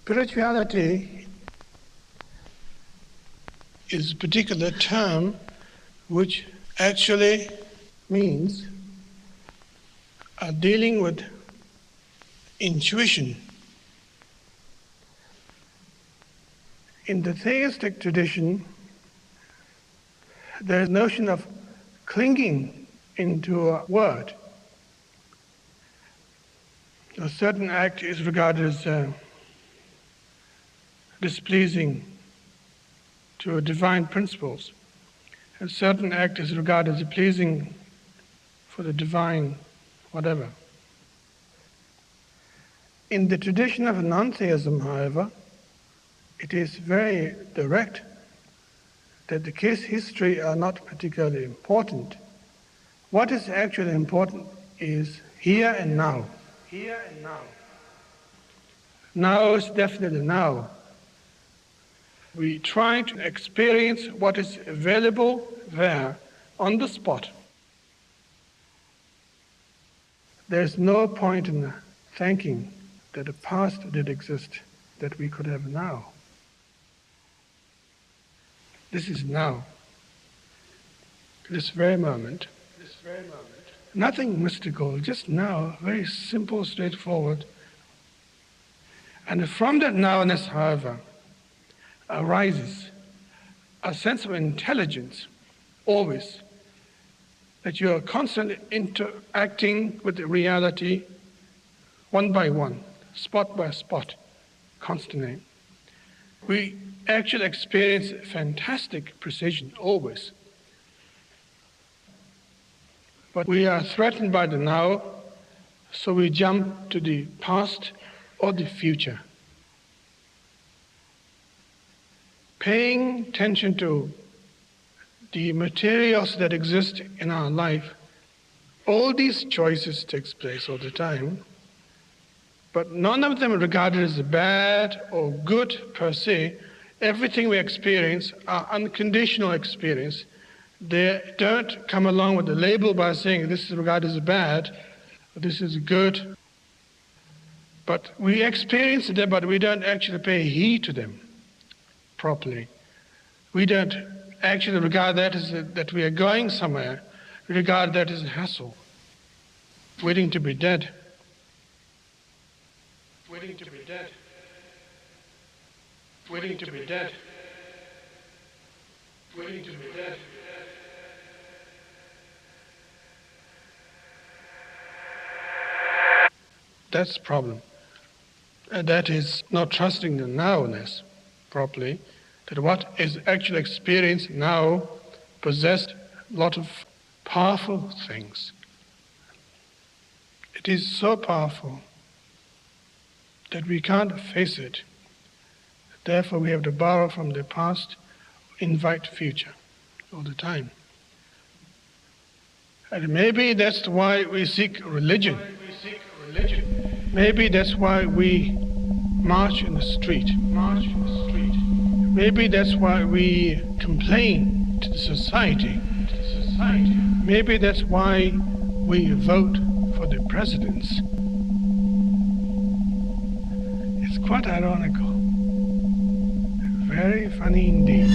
Spirituality is a particular term which actually means dealing with intuition. In the theistic tradition, there is a notion of clinging into a word. A certain act is regarded as displeasing to divine principles. A certain act is regarded as pleasing for the divine whatever. In the tradition of non-theism, however, it is very direct that the case history are not particularly important. What is actually important is here and now. Here and now. Now is definitely now. We try to experience what is available there on the spot. There's no point in thinking that the past did exist that we could have now. This is now. This very moment. Nothing mystical, just now, very simple, straightforward. And from that nowness, however, arises a sense of intelligence, always, that you are constantly interacting with the reality one by one, spot by spot, constantly. We actually experience fantastic precision, always. But we are threatened by the now, so we jump to the past or the future. Paying attention to the materials that exist in our life, all these choices takes place all the time, but none of them are regarded as bad or good per se. Everything we experience are unconditional experience. They don't come along with a label by saying this is regarded as bad, or this is good. But we experience them, but we don't actually pay heed to them properly. We don't actually regard that as that we are going somewhere. We regard that as a hassle, waiting to be dead. Waiting to be dead. Waiting to be dead. Waiting to be dead. That's the problem. That is not trusting the nowness properly, that what is actually experienced now possessed a lot of powerful things. It is so powerful that we can't face it. Therefore, we have to borrow from the past, invite future all the time. And maybe that's why we seek religion. Maybe that's why we march in the street. Maybe that's why we complain to the society. Maybe that's why we vote for the presidents. It's quite ironical. Very funny indeed.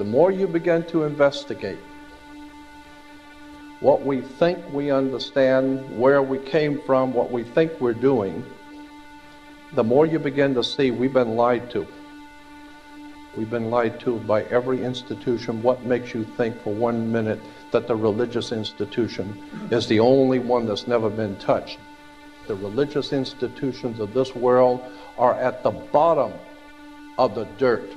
the more you begin to investigate what we think we understand, where we came from, what we think we're doing, the more you begin to see we've been lied to. We've been lied to by every institution. What makes you think for 1 minute that the religious institution is the only one that's never been touched? The religious institutions of this world are at the bottom of the dirt.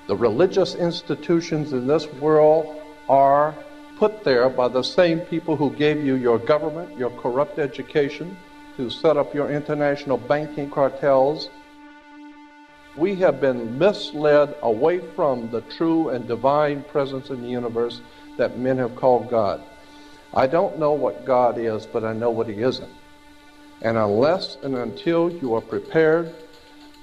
The religious institutions in this world are put there by the same people who gave you your government, your corrupt education, who set up your international banking cartels. We have been misled away from the true and divine presence in the universe that men have called God. I don't know what God is, but I know what He isn't. And unless and until you are prepared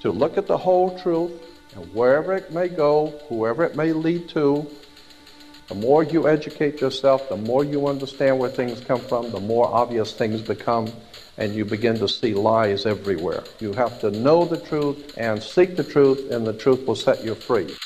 to look at the whole truth, and wherever it may go, whoever it may lead to, the more you educate yourself, the more you understand where things come from, the more obvious things become, and you begin to see lies everywhere. You have to know the truth and seek the truth, and the truth will set you free.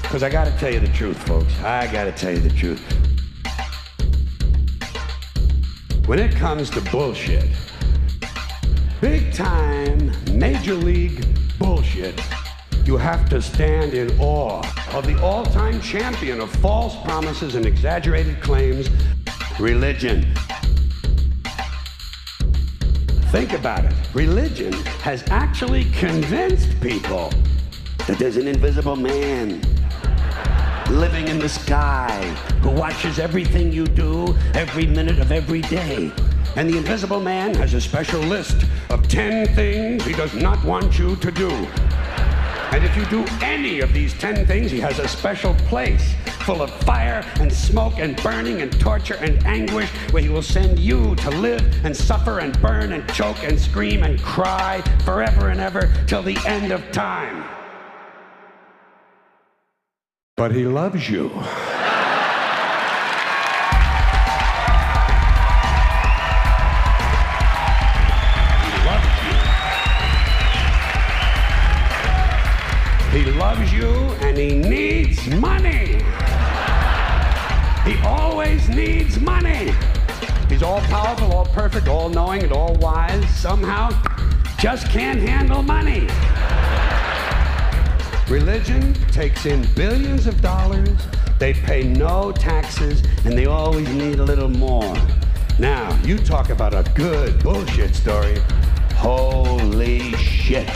Because I gotta tell you the truth, folks. I gotta tell you the truth. When it comes to bullshit, big time, major league bullshit, you have to stand in awe of the all-time champion of false promises and exaggerated claims, religion. Think about it. Religion has actually convinced people that there's an invisible man living in the sky who watches everything you do every minute of every day. And the invisible man has a special list of 10 things he does not want you to do. And if you do any of these 10 things, he has a special place full of fire and smoke and burning and torture and anguish where he will send you to live and suffer and burn and choke and scream and cry forever and ever till the end of time. But he loves you. He loves you. He loves you and he needs money. He always needs money. He's all powerful, all perfect, all knowing, and all wise. Somehow just can't handle money. Religion takes in billions of dollars, they pay no taxes, and they always need a little more. Now, you talk about a good bullshit story. Holy shit.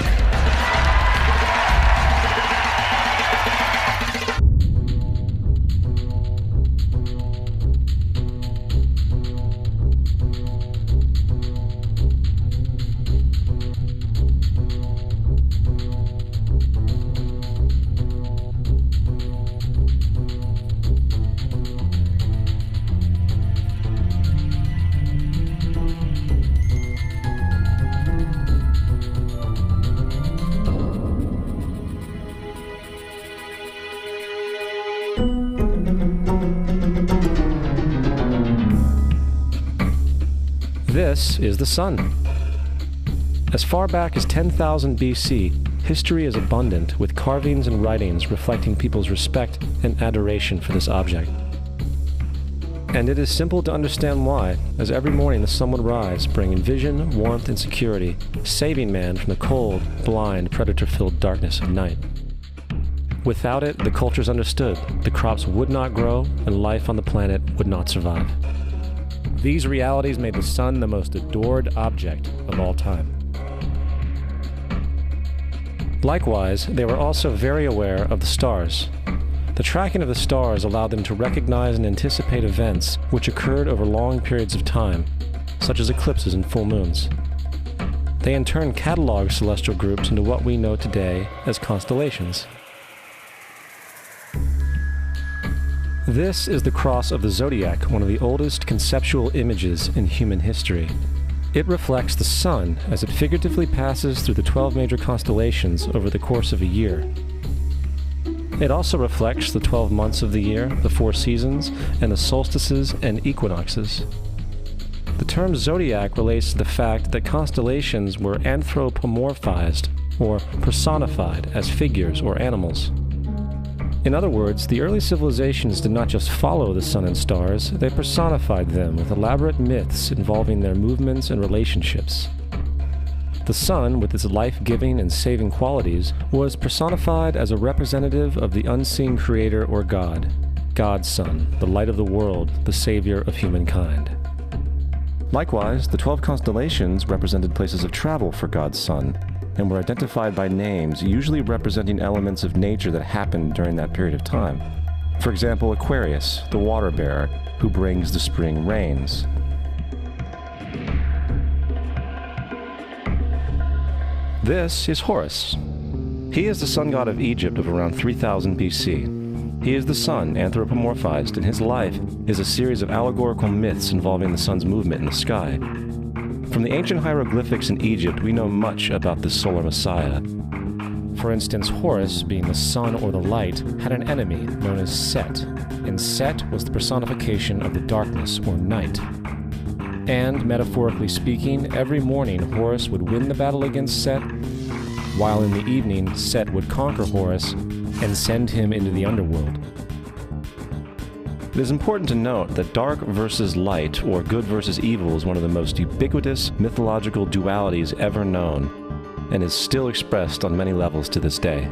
This is the sun. As far back as 10,000 BC, history is abundant with carvings and writings reflecting people's respect and adoration for this object. And it is simple to understand why, as every morning the sun would rise, bringing vision, warmth, and security, saving man from the cold, blind, predator-filled darkness of night. Without it, the cultures understood the crops would not grow and life on the planet would not survive. These realities made the sun the most adored object of all time. Likewise, they were also very aware of the stars. The tracking of the stars allowed them to recognize and anticipate events which occurred over long periods of time, such as eclipses and full moons. They in turn cataloged celestial groups into what we know today as constellations. This is the cross of the zodiac, one of the oldest conceptual images in human history. It reflects the sun as it figuratively passes through the 12 major constellations over the course of a year. It also reflects the 12 months of the year, the 4 seasons, and the solstices and equinoxes. The term zodiac relates to the fact that constellations were anthropomorphized, or personified, as figures or animals. In other words, the early civilizations did not just follow the sun and stars, they personified them with elaborate myths involving their movements and relationships. The sun, with its life-giving and saving qualities, was personified as a representative of the unseen creator or God, God's Son, the light of the world, the savior of humankind. Likewise, the 12 constellations represented places of travel for God's Son, and were identified by names, usually representing elements of nature that happened during that period of time. For example, Aquarius, the water bearer, who brings the spring rains. This is Horus. He is the sun god of Egypt of around 3000 BC. He is the sun, anthropomorphized, and his life is a series of allegorical myths involving the sun's movement in the sky. From the ancient hieroglyphics in Egypt, we know much about this solar messiah. For instance, Horus, being the sun or the light, had an enemy known as Set, and Set was the personification of the darkness or night. And, metaphorically speaking, every morning Horus would win the battle against Set, while in the evening Set would conquer Horus and send him into the underworld. It is important to note that dark versus light, or good versus evil, is one of the most ubiquitous mythological dualities ever known, and is still expressed on many levels to this day.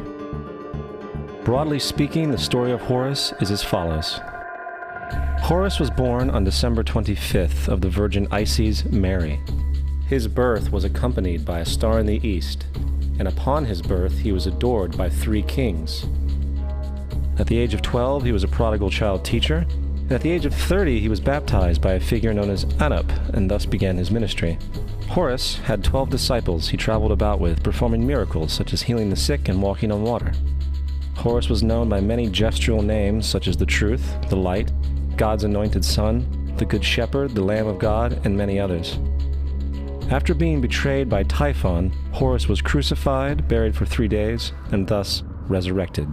Broadly speaking, the story of Horus is as follows. Horus was born on December 25th of the Virgin Isis Mary. His birth was accompanied by a star in the east, and upon his birth he was adored by 3 kings. At the age of 12, he was a prodigal child teacher, and at the age of 30, he was baptized by a figure known as Anup, and thus began his ministry. Horus had 12 disciples he traveled about with, performing miracles such as healing the sick and walking on water. Horus was known by many gestural names such as the Truth, the Light, God's Anointed Son, the Good Shepherd, the Lamb of God, and many others. After being betrayed by Typhon, Horus was crucified, buried for 3 days, and thus resurrected.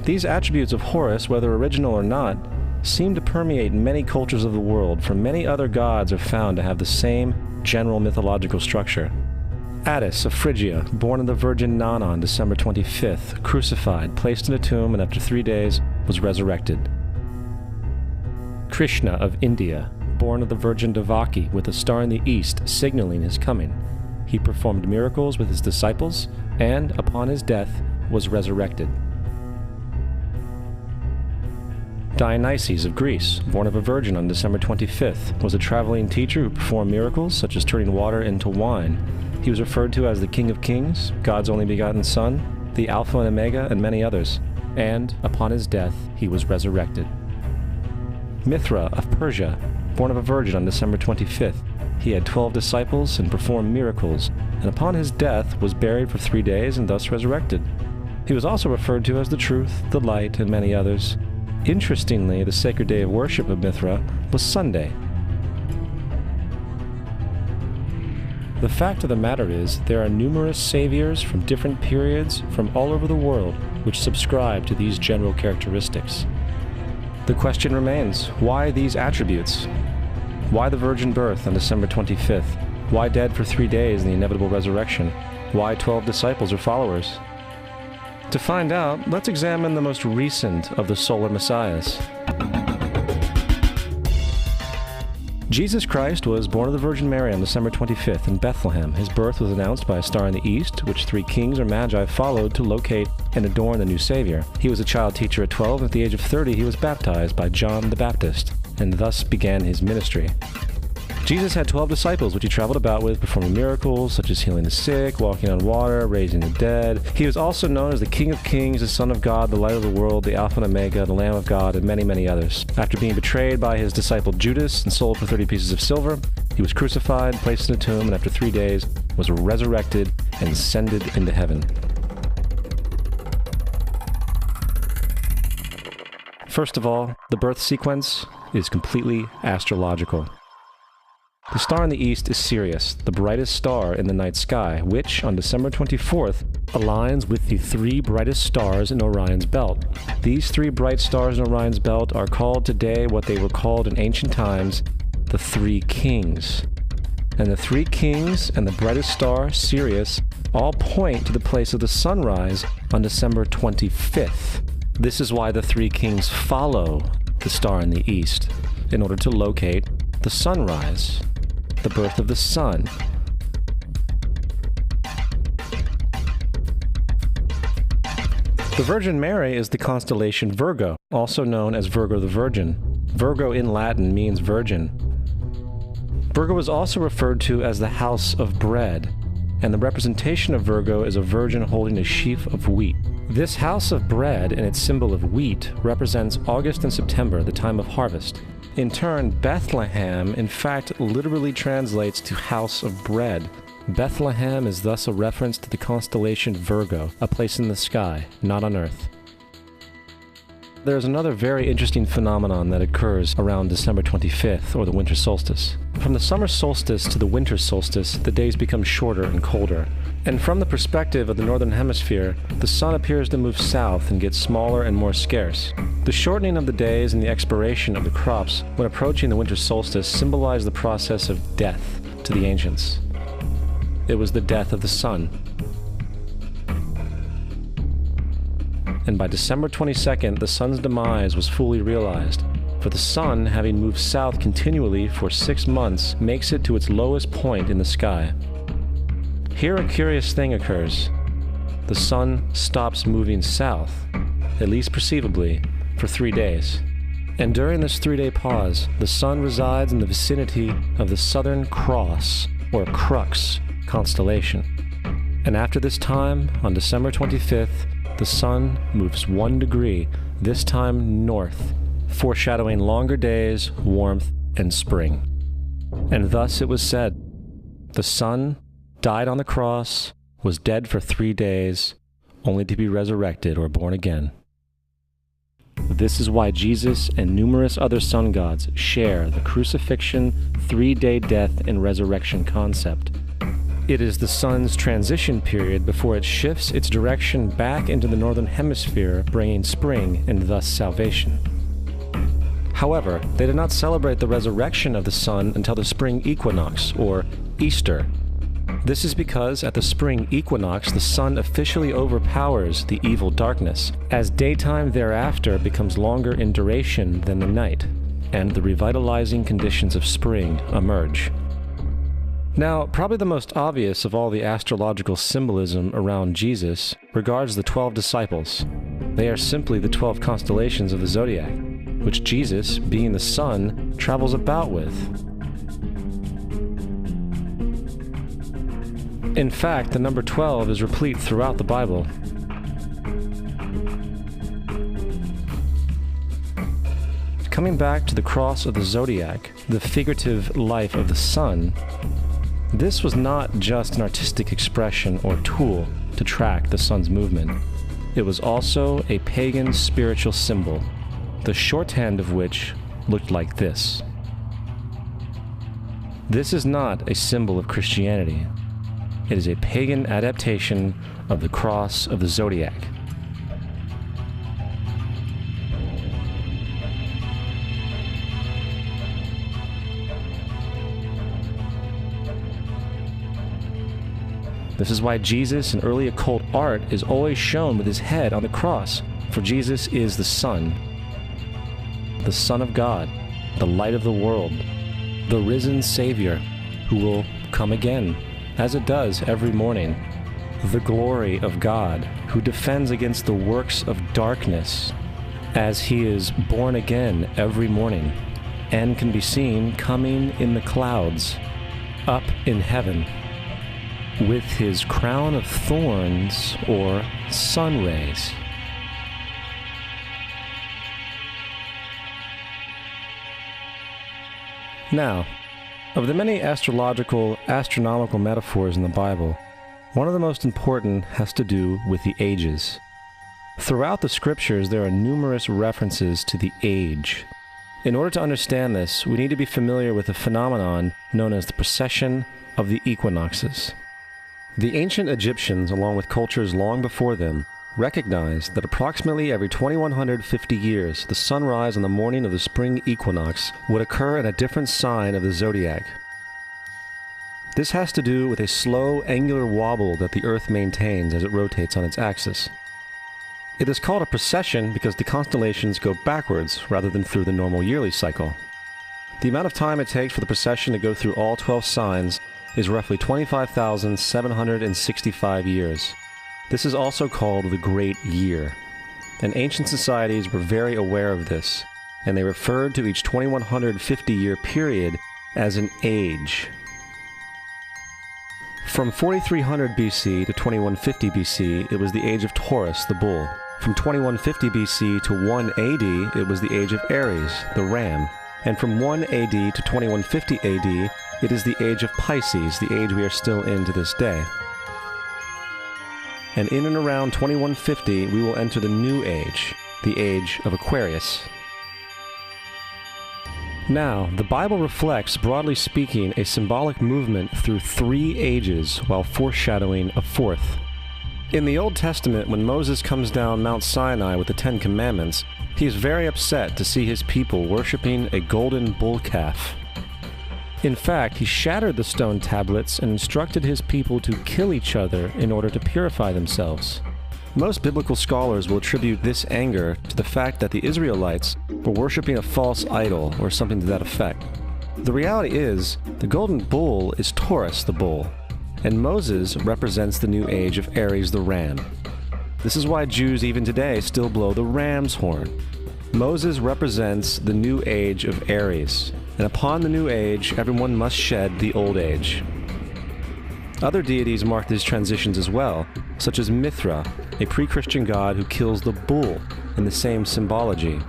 These attributes of Horus, whether original or not, seem to permeate many cultures of the world, for many other gods are found to have the same general mythological structure. Attis of Phrygia, born of the Virgin Nana on December 25th, crucified, placed in a tomb, and after 3 days was resurrected. Krishna of India, born of the Virgin Devaki, with a star in the east signaling his coming. He performed miracles with his disciples, and, upon his death, was resurrected. Dionysus of Greece, born of a virgin on December 25th, was a traveling teacher who performed miracles such as turning water into wine. He was referred to as the King of Kings, God's only begotten Son, the Alpha and Omega, and many others. And, upon his death, he was resurrected. Mithra of Persia, born of a virgin on December 25th, he had 12 disciples and performed miracles, and upon his death was buried for 3 days and thus resurrected. He was also referred to as the Truth, the Light, and many others. Interestingly, the sacred day of worship of Mithra was Sunday. The fact of the matter is, there are numerous saviors from different periods from all over the world which subscribe to these general characteristics. The question remains, why these attributes? Why the virgin birth on December 25th? Why dead for 3 days in the inevitable resurrection? Why 12 disciples or followers? To find out, let's examine the most recent of the solar messiahs. Jesus Christ was born of the Virgin Mary on December 25th in Bethlehem. His birth was announced by a star in the east, which 3 kings or magi followed to locate and adorn the new Savior. He was a child teacher at 12, and at the age of 30 he was baptized by John the Baptist, and thus began his ministry. Jesus had 12 disciples, which he traveled about with, performing miracles such as healing the sick, walking on water, raising the dead. He was also known as the King of Kings, the Son of God, the Light of the World, the Alpha and Omega, the Lamb of God, and many, many others. After being betrayed by his disciple Judas and sold for 30 pieces of silver, he was crucified, placed in a tomb, and after 3 days was resurrected and ascended into heaven. First of all, the birth sequence is completely astrological. The star in the east is Sirius, the brightest star in the night sky, which, on December 24th, aligns with the 3 brightest stars in Orion's belt. These 3 bright stars in Orion's belt are called today what they were called in ancient times, the 3 kings. And the 3 kings and the brightest star, Sirius, all point to the place of the sunrise on December 25th. This is why the 3 kings follow the star in the east, in order to locate the sunrise, the birth of the sun. The Virgin Mary is the constellation Virgo, also known as Virgo the Virgin. Virgo in Latin means virgin. Virgo is also referred to as the house of bread, and the representation of Virgo is a virgin holding a sheaf of wheat. This house of bread and its symbol of wheat represents August and September, the time of harvest. In turn, Bethlehem, in fact, literally translates to house of bread. Bethlehem is thus a reference to the constellation Virgo, a place in the sky, not on Earth. There's another very interesting phenomenon that occurs around December 25th, or the winter solstice. From the summer solstice to the winter solstice, the days become shorter and colder. And from the perspective of the northern hemisphere, the sun appears to move south and get smaller and more scarce. The shortening of the days and the expiration of the crops when approaching the winter solstice symbolize the process of death to the ancients. It was the death of the sun. And by December 22nd, the sun's demise was fully realized, for the sun, having moved south continually for 6 months, makes it to its lowest point in the sky. Here a curious thing occurs. The sun stops moving south, at least perceivably, for 3 days. And during this 3-day pause, the sun resides in the vicinity of the Southern Cross, or Crux, constellation. And after this time, on December 25th, the sun moves 1 degree, this time north, foreshadowing longer days, warmth, and spring. And thus it was said, the sun died on the cross, was dead for 3 days, only to be resurrected or born again. This is why Jesus and numerous other sun gods share the crucifixion, 3-day death, and resurrection concept. It is the sun's transition period before it shifts its direction back into the northern hemisphere, bringing spring and thus salvation. However, they did not celebrate the resurrection of the sun until the spring equinox, or Easter. This is because at the spring equinox, the sun officially overpowers the evil darkness, as daytime thereafter becomes longer in duration than the night, and the revitalizing conditions of spring emerge. Now, probably the most obvious of all the astrological symbolism around Jesus regards the 12 disciples. They are simply the 12 constellations of the zodiac, which Jesus, being the sun, travels about with. In fact, the number 12 is replete throughout the Bible. Coming back to the cross of the zodiac, the figurative life of the sun, this was not just an artistic expression or tool to track the sun's movement. It was also a pagan spiritual symbol, the shorthand of which looked like this. This is not a symbol of Christianity. It is a pagan adaptation of the cross of the zodiac. This is why Jesus in early occult art is always shown with his head on the cross, for Jesus is the Son of God, the light of the world, the risen Savior, who will come again, as it does every morning. The glory of God, who defends against the works of darkness, as he is born again every morning, and can be seen coming in the clouds, up in heaven, with his crown of thorns or sun rays. Now, of the many astronomical metaphors in the Bible, one of the most important has to do with the ages. Throughout the scriptures, there are numerous references to the age. In order to understand this, we need to be familiar with a phenomenon known as the precession of the equinoxes. The ancient Egyptians, along with cultures long before them, recognized that approximately every 2150 years, the sunrise on the morning of the spring equinox would occur in a different sign of the zodiac. This has to do with a slow, angular wobble that the Earth maintains as it rotates on its axis. It is called a precession because the constellations go backwards rather than through the normal yearly cycle. The amount of time it takes for the precession to go through all 12 signs is roughly 25,765 years. This is also called the Great Year, and ancient societies were very aware of this, and they referred to each 2150-year period as an age. From 4300 BC to 2150 BC, it was the age of Taurus, the bull. From 2150 BC to 1 AD, it was the age of Aries, the ram. And from 1 AD to 2150 AD, it is the age of Pisces, the age we are still in to this day. And in and around 2150, we will enter the new age, the age of Aquarius. Now, the Bible reflects, broadly speaking, a symbolic movement through 3 ages while foreshadowing a fourth. In the Old Testament, when Moses comes down Mount Sinai with the 10 Commandments, he is very upset to see his people worshiping a golden bull calf. In fact, he shattered the stone tablets and instructed his people to kill each other in order to purify themselves. Most biblical scholars will attribute this anger to the fact that the Israelites were worshiping a false idol or something to that effect. The reality is, the golden bull is Taurus the bull, and Moses represents the new age of Aries the ram. This is why Jews even today still blow the ram's horn. Moses represents the new age of Aries, and upon the new age, everyone must shed the old age. Other deities mark these transitions as well, such as Mithra, a pre-Christian god who kills the bull in the same symbology.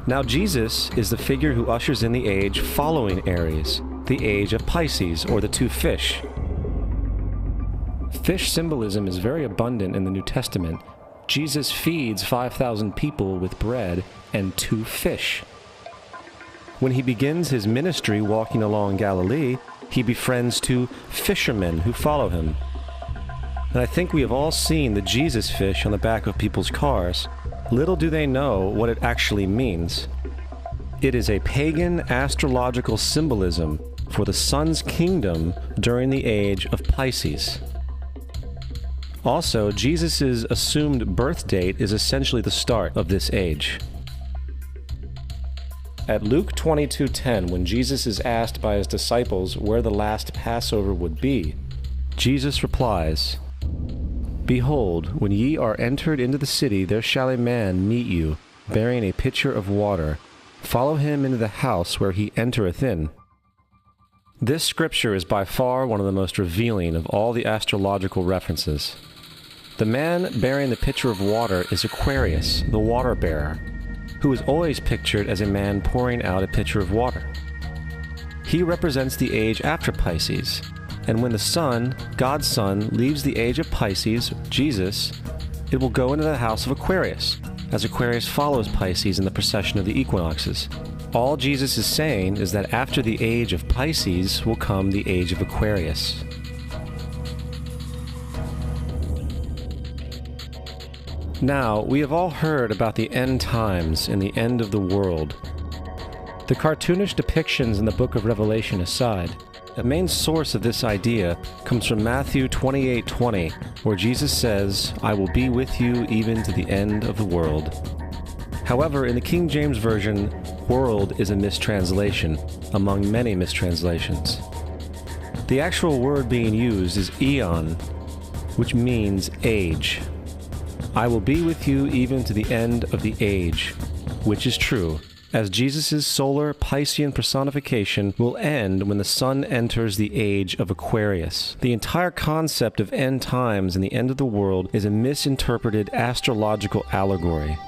Now Jesus is the figure who ushers in the age following Aries, the age of Pisces, or the 2 fish. Fish symbolism is very abundant in the New Testament. Jesus feeds 5,000 people with bread and 2 fish. When he begins his ministry walking along Galilee, he befriends 2 fishermen who follow him. And I think we have all seen the Jesus fish on the back of people's cars. Little do they know what it actually means. It is a pagan astrological symbolism for the sun's kingdom during the age of Pisces. Also, Jesus' assumed birth date is essentially the start of this age. At Luke 22:10, when Jesus is asked by his disciples where the last Passover would be, Jesus replies, "Behold, when ye are entered into the city, there shall a man meet you, bearing a pitcher of water. Follow him into the house where he entereth in." This scripture is by far one of the most revealing of all the astrological references. The man bearing the pitcher of water is Aquarius, the water bearer, who is always pictured as a man pouring out a pitcher of water. He represents the age after Pisces, and when the sun, God's Son, leaves the age of Pisces, Jesus, it will go into the house of Aquarius, as Aquarius follows Pisces in the precession of the equinoxes. All Jesus is saying is that after the age of Pisces will come the age of Aquarius. Now, we have all heard about the end times and the end of the world. The cartoonish depictions in the book of Revelation aside, the main source of this idea comes from Matthew 28:20, where Jesus says, "I will be with you even to the end of the world." However, in the King James Version, world is a mistranslation, among many mistranslations. The actual word being used is eon, which means age. I will be with you even to the end of the age, which is true, as Jesus' solar Piscean personification will end when the sun enters the age of Aquarius. The entire concept of end times and the end of the world is a misinterpreted astrological allegory.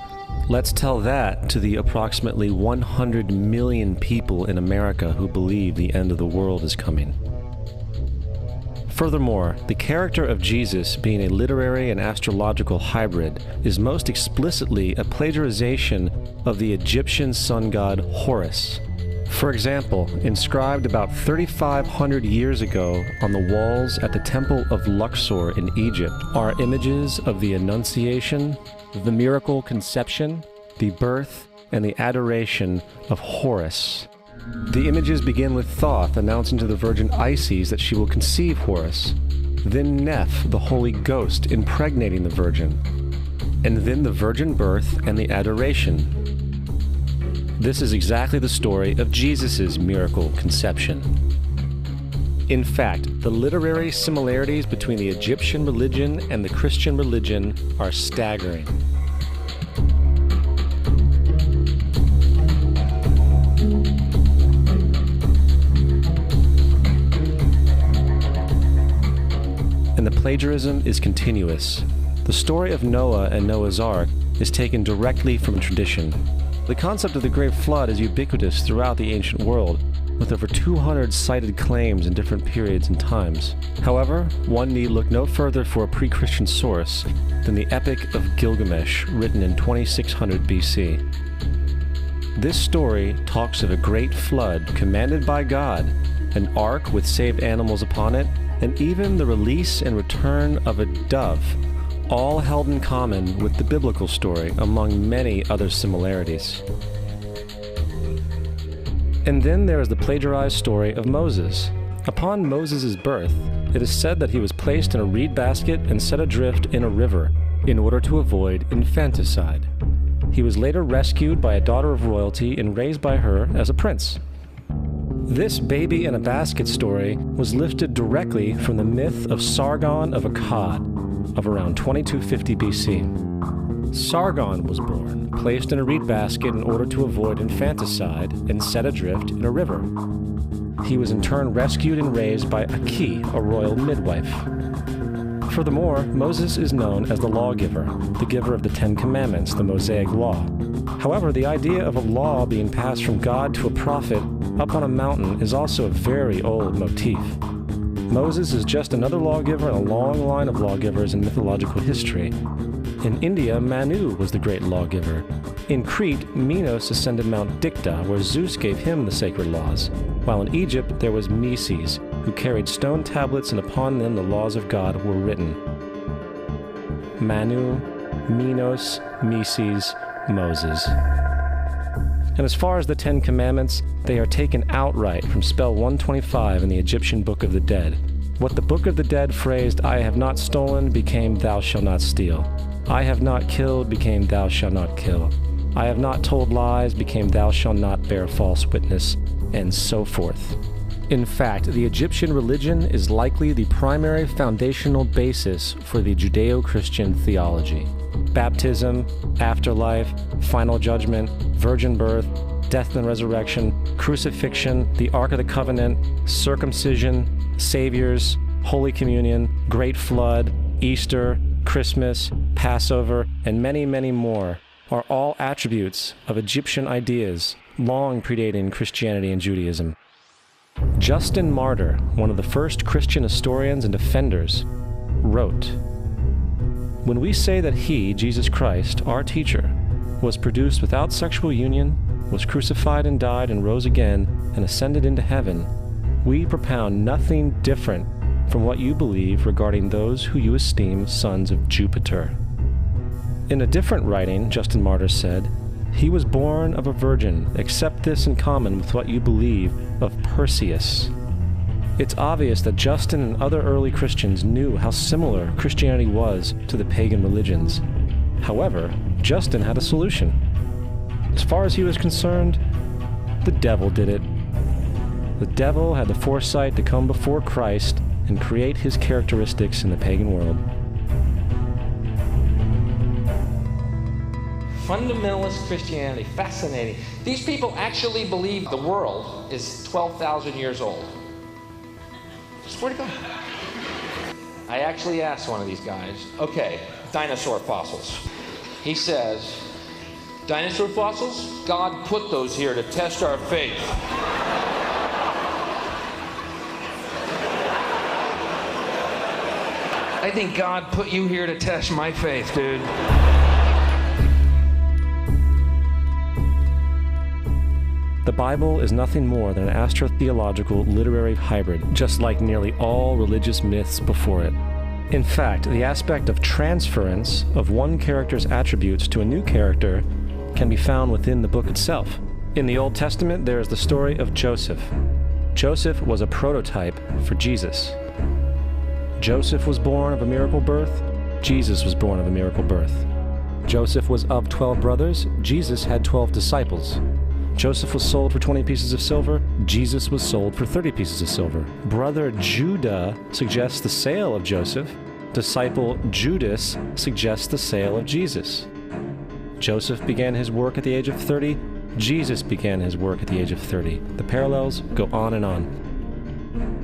Let's tell that to the approximately 100 million people in America who believe the end of the world is coming. Furthermore, the character of Jesus being a literary and astrological hybrid is most explicitly a plagiarization of the Egyptian sun god Horus. For example, inscribed about 3,500 years ago on the walls at the Temple of Luxor in Egypt are images of the Annunciation, the miracle conception, the birth, and the adoration of Horus. The images begin with Thoth announcing to the Virgin Isis that she will conceive Horus, then Neph, the Holy Ghost, impregnating the Virgin, and then the virgin birth and the adoration. This is exactly the story of Jesus' miracle conception. In fact, the literary similarities between the Egyptian religion and the Christian religion are staggering. And the plagiarism is continuous. The story of Noah and Noah's Ark is taken directly from tradition. The concept of the Great Flood is ubiquitous throughout the ancient world, with over 200 cited claims in different periods and times. However, one need look no further for a pre-Christian source than the Epic of Gilgamesh, written in 2600 BC. This story talks of a great flood commanded by God, an ark with saved animals upon it, and even the release and return of a dove, all held in common with the biblical story among many other similarities. And then there is the plagiarized story of Moses. Upon Moses' birth, it is said that he was placed in a reed basket and set adrift in a river in order to avoid infanticide. He was later rescued by a daughter of royalty and raised by her as a prince. This baby in a basket story was lifted directly from the myth of Sargon of Akkad of around 2250 BC. Sargon was born, placed in a reed basket in order to avoid infanticide, and set adrift in a river. He was in turn rescued and raised by Aki, a royal midwife. Furthermore, Moses is known as the lawgiver, the giver of the Ten Commandments, the Mosaic Law. However, the idea of a law being passed from God to a prophet up on a mountain is also a very old motif. Moses is just another lawgiver in a long line of lawgivers in mythological history. In India, Manu was the great lawgiver. In Crete, Minos ascended Mount Dicta, where Zeus gave him the sacred laws, while in Egypt there was Meses, who carried stone tablets and upon them the laws of God were written. Manu, Minos, Meses, Moses. And as far as the Ten Commandments, they are taken outright from spell 125 in the Egyptian Book of the Dead. What the Book of the Dead phrased, "I have not stolen," became "Thou shalt not steal." "I have not killed," became "Thou shalt not kill." "I have not told lies," became "Thou shalt not bear false witness," and so forth. In fact, the Egyptian religion is likely the primary foundational basis for the Judeo-Christian theology. Baptism, afterlife, final judgment, virgin birth, death and resurrection, crucifixion, the Ark of the Covenant, circumcision, saviors, Holy Communion, Great Flood, Easter, Christmas, Passover, and many, many more are all attributes of Egyptian ideas long predating Christianity and Judaism. Justin Martyr, one of the first Christian historians and defenders, wrote, "When we say that he, Jesus Christ, our teacher, was produced without sexual union, was crucified and died and rose again and ascended into heaven, we propound nothing different from what you believe regarding those who you esteem sons of Jupiter." In a different writing, Justin Martyr said, "He was born of a virgin, except this in common with what you believe of Perseus." It's obvious that Justin and other early Christians knew how similar Christianity was to the pagan religions. However, Justin had a solution. As far as he was concerned, the devil did it. The devil had the foresight to come before Christ and create his characteristics in the pagan world. Fundamentalist Christianity, fascinating. These people actually believe the world is 12,000 years old. Swear to God. I actually asked one of these guys, okay, dinosaur fossils. He says, dinosaur fossils? God put those here to test our faith. I think God put you here to test my faith, dude. The Bible is nothing more than an astrotheological literary hybrid, just like nearly all religious myths before it. In fact, the aspect of transference of one character's attributes to a new character can be found within the book itself. In the Old Testament, there is the story of Joseph. Joseph was a prototype for Jesus. Joseph was born of a miracle birth. Jesus was born of a miracle birth. Joseph was of 12 brothers. Jesus had 12 disciples. Joseph was sold for 20 pieces of silver. Jesus was sold for 30 pieces of silver. Brother Judah suggests the sale of Joseph. Disciple Judas suggests the sale of Jesus. Joseph began his work at the age of 30. Jesus began his work at the age of 30. The parallels go on and on.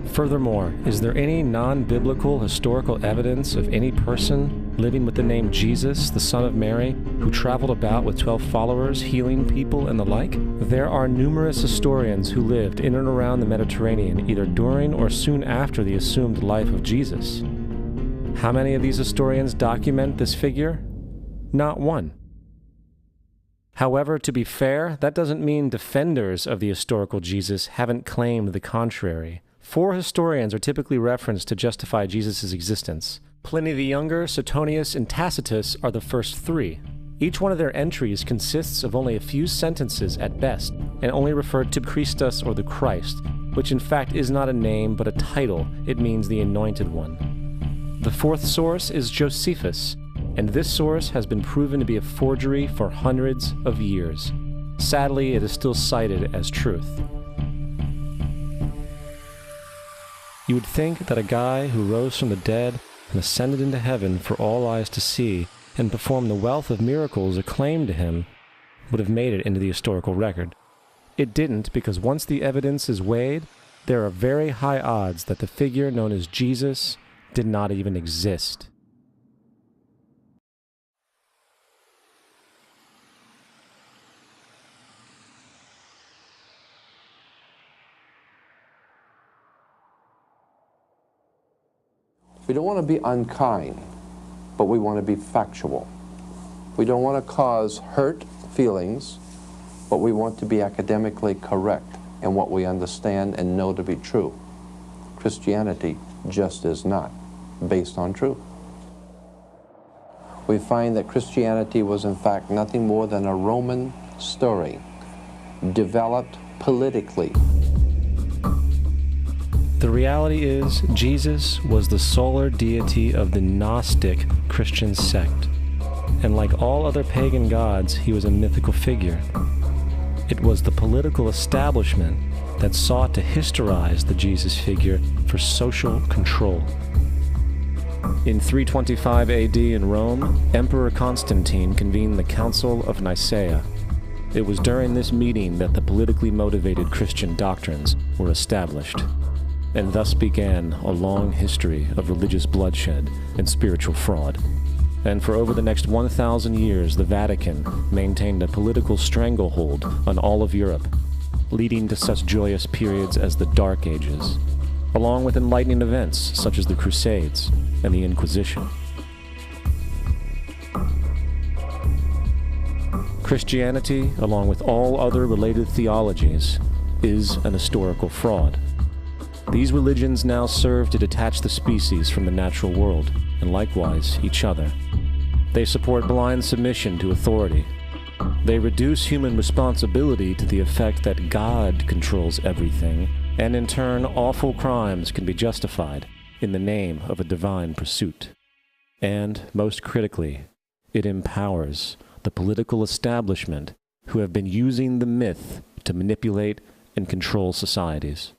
Furthermore, is there any non-biblical historical evidence of any person living with the name Jesus, the son of Mary, who traveled about with 12 followers, healing people and the like? There are numerous historians who lived in and around the Mediterranean, either during or soon after the assumed life of Jesus. How many of these historians document this figure? Not one. However, to be fair, that doesn't mean defenders of the historical Jesus haven't claimed the contrary. 4 historians are typically referenced to justify Jesus' existence. Pliny the Younger, Suetonius, and Tacitus are the first 3. Each one of their entries consists of only a few sentences at best, and only refer to Christus or the Christ, which in fact is not a name but a title. It means the Anointed One. The 4th source is Josephus, and this source has been proven to be a forgery for hundreds of years. Sadly, it is still cited as truth. You would think that a guy who rose from the dead and ascended into heaven for all eyes to see and performed the wealth of miracles acclaimed to him would have made it into the historical record. It didn't, because once the evidence is weighed, there are very high odds that the figure known as Jesus did not even exist. We don't want to be unkind, but we want to be factual. We don't want to cause hurt feelings, but we want to be academically correct in what we understand and know to be true. Christianity just is not based on truth. We find that Christianity was in fact nothing more than a Roman story, developed politically. The reality is, Jesus was the solar deity of the Gnostic Christian sect, and like all other pagan gods, he was a mythical figure. It was the political establishment that sought to historize the Jesus figure for social control. In 325 AD in Rome, Emperor Constantine convened the Council of Nicaea. It was during this meeting that the politically motivated Christian doctrines were established. And thus began a long history of religious bloodshed and spiritual fraud. And for over the next 1,000 years, the Vatican maintained a political stranglehold on all of Europe, leading to such joyous periods as the Dark Ages, along with enlightening events such as the Crusades and the Inquisition. Christianity, along with all other related theologies, is an historical fraud. These religions now serve to detach the species from the natural world, and likewise each other. They support blind submission to authority. They reduce human responsibility to the effect that God controls everything, and in turn awful crimes can be justified in the name of a divine pursuit. And, most critically, it empowers the political establishment who have been using the myth to manipulate and control societies.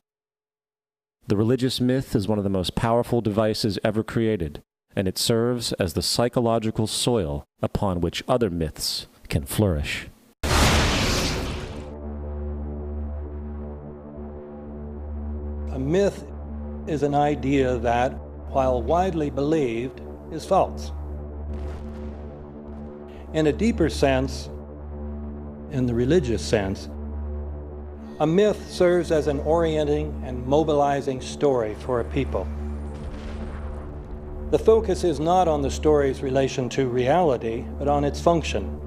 The religious myth is one of the most powerful devices ever created, and it serves as the psychological soil upon which other myths can flourish. A myth is an idea that, while widely believed, is false. In a deeper sense, in the religious sense, a myth serves as an orienting and mobilizing story for a people. The focus is not on the story's relation to reality, but on its function.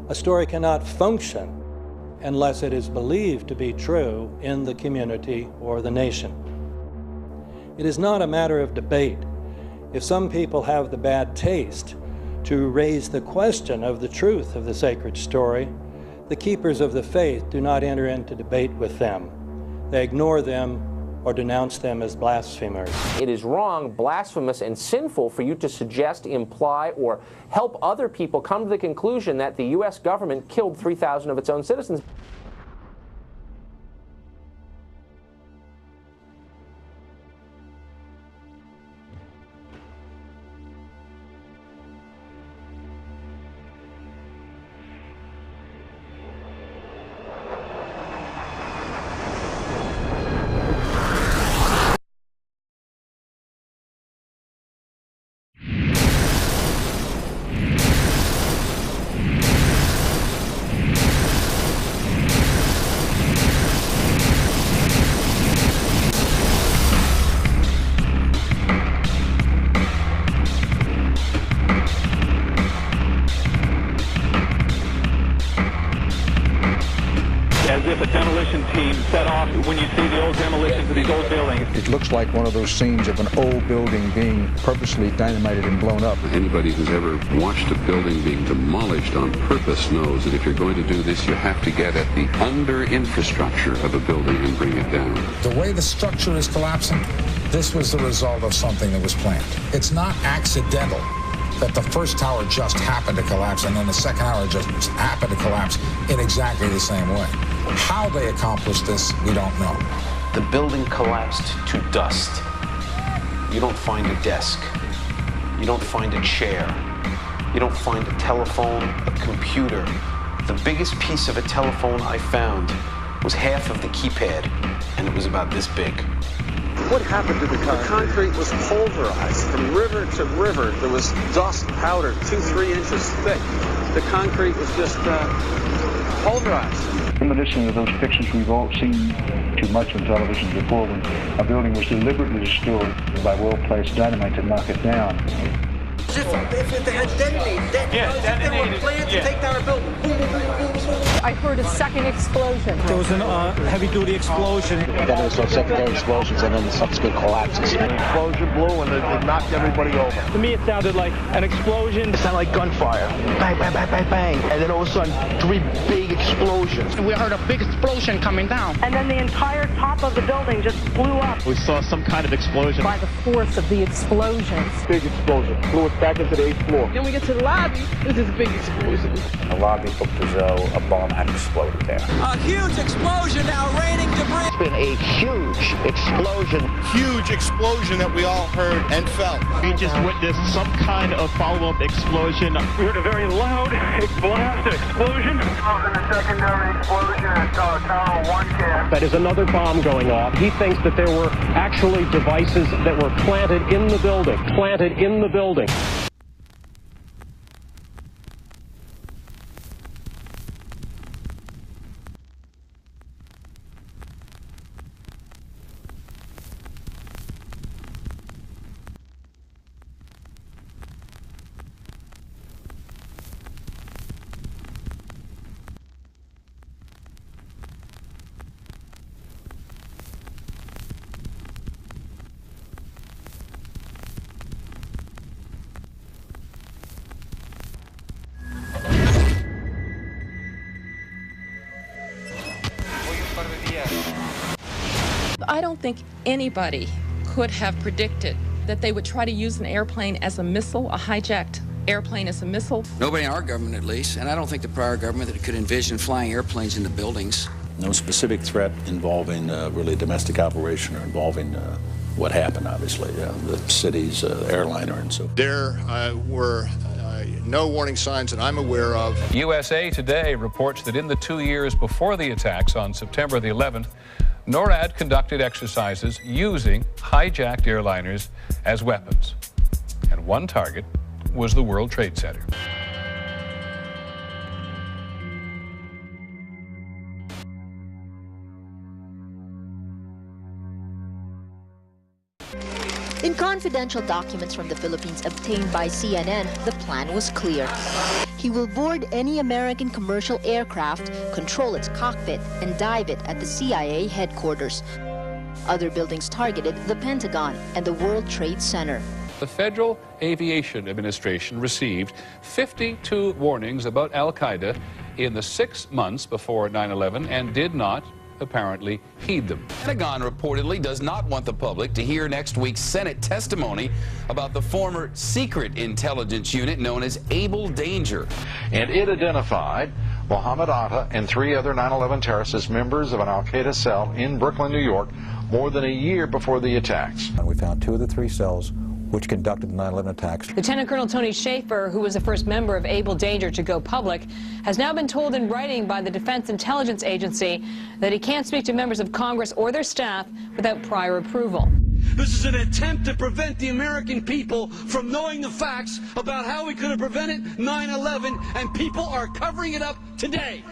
A story cannot function unless it is believed to be true in the community or the nation. It is not a matter of debate. If some people have the bad taste to raise the question of the truth of the sacred story, the keepers of the faith do not enter into debate with them. They ignore them or denounce them as blasphemers. It is wrong, blasphemous, and sinful for you to suggest, imply, or help other people come to the conclusion that the U.S. government killed 3,000 of its own citizens. As if a demolition team set off when you see the old demolitions of these old buildings. It looks like one of those scenes of an old building being purposely dynamited and blown up. Anybody who's ever watched a building being demolished on purpose knows that if you're going to do this, you have to get at the under-infrastructure of a building and bring it down. The way the structure is collapsing, this was the result of something that was planned. It's not accidental that the first tower just happened to collapse and then the second tower just happened to collapse in exactly the same way. How they accomplished this, we don't know. The building collapsed to dust. You don't find a desk. You don't find a chair. You don't find a telephone, a computer. The biggest piece of a telephone I found was half of the keypad, and it was about this big. What happened to the concrete? The concrete was pulverized from river to river. There was dust, powder, 2-3 inches thick. The concrete was just pulverized. In addition to those pictures we've all seen too much on television before, when a building was deliberately destroyed by well-placed dynamite to knock it down. If they had detonated, they were planned to take down a building. Boom, boom, boom, boom, boom. I heard a second explosion. There was a heavy-duty explosion. Then there was some secondary explosions and then subsequent collapses. An explosion blew and it knocked everybody over. To me, it sounded like an explosion. It sounded like gunfire. Bang, bang, bang, bang, bang. And then all of a sudden, 3 big explosions. We heard a big explosion coming down. And then the entire top of the building just blew up. We saw some kind of explosion. By the force of the explosions. Big explosion. Blew us back into the 8th floor. Then we get to the lobby. This is a big explosion. The lobby looked as though a bomb had exploded there. A huge explosion now raining debris. It's been a huge explosion. Huge explosion that we all heard and felt. We just witnessed some kind of follow-up explosion. We heard a very loud blast explosion. A secondary explosion at Tower 1 camp. That is another bomb going off. He thinks that there were actually devices that were planted in the building. Planted in the building. I don't think anybody could have predicted that they would try to use an airplane as a missile, a hijacked airplane as a missile. Nobody in our government, at least, and I don't think the prior government that could envision flying airplanes into buildings. No specific threat involving really domestic operation or involving what happened, obviously, the city's airliner and so. There were no warning signs that I'm aware of. USA Today reports that in the 2 years before the attacks on September the 11th, NORAD conducted exercises using hijacked airliners as weapons. And one target was the World Trade Center. In confidential documents from the Philippines obtained by CNN, the plan was clear. He will board any American commercial aircraft, control its cockpit, and dive it at the CIA headquarters. Other buildings targeted the Pentagon and the World Trade Center. The Federal Aviation Administration received 52 warnings about Al-Qaeda in the 6 months before 9/11 and did not apparently heed them. The Pentagon reportedly does not want the public to hear next week's Senate testimony about the former secret intelligence unit known as Able Danger. And it identified Mohammed Atta and 3 other 9/11 terrorists as members of an al-Qaeda cell in Brooklyn, New York, more than a year before the attacks. And we found 2 of the 3 cells which conducted the 9/11 attacks. Lieutenant Colonel Tony Schaefer, who was the first member of Able Danger to go public, has now been told in writing by the Defense Intelligence Agency that he can't speak to members of Congress or their staff without prior approval. This is an attempt to prevent the American people from knowing the facts about how we could have prevented 9/11, and people are covering it up today.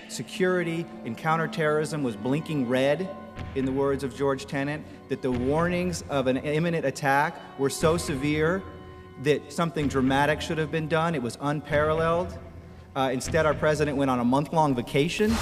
Security and counterterrorism was blinking red, in the words of George Tenet, that the warnings of an imminent attack were so severe that something dramatic should have been done. It was unparalleled. Instead, our president went on a month-long vacation.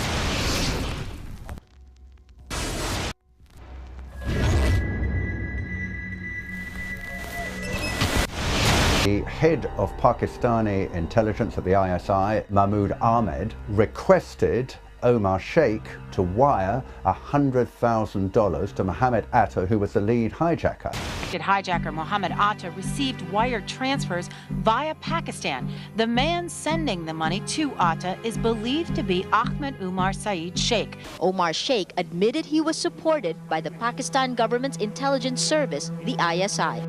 The head of Pakistani intelligence at the ISI, Mahmoud Ahmed, requested Omar Sheikh to wire $100,000 to Mohammed Atta, who was the lead hijacker. Hijacker Mohammed Atta received wire transfers via Pakistan. The man sending the money to Atta is believed to be Ahmed Umar Saeed Sheikh. Omar Sheikh admitted he was supported by the Pakistan government's intelligence service, the ISI.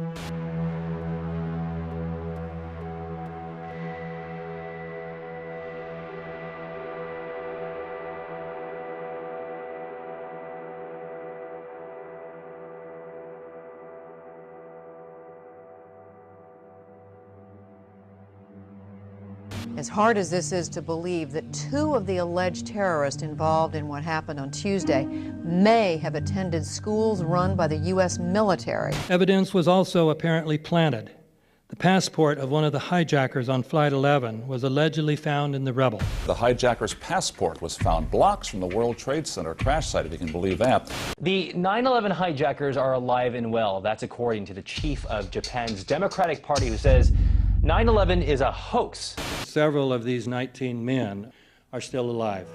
As hard as this is to believe that 2 of the alleged terrorists involved in what happened on Tuesday may have attended schools run by the U.S. military. Evidence was also apparently planted. The passport of one of the hijackers on Flight 11 was allegedly found in the rubble. The hijacker's passport was found blocks from the World Trade Center crash site, if you can believe that. The 9/11 hijackers are alive and well. That's according to the chief of Japan's Democratic Party, who says 9/11 is a hoax. Several of these 19 men are still alive.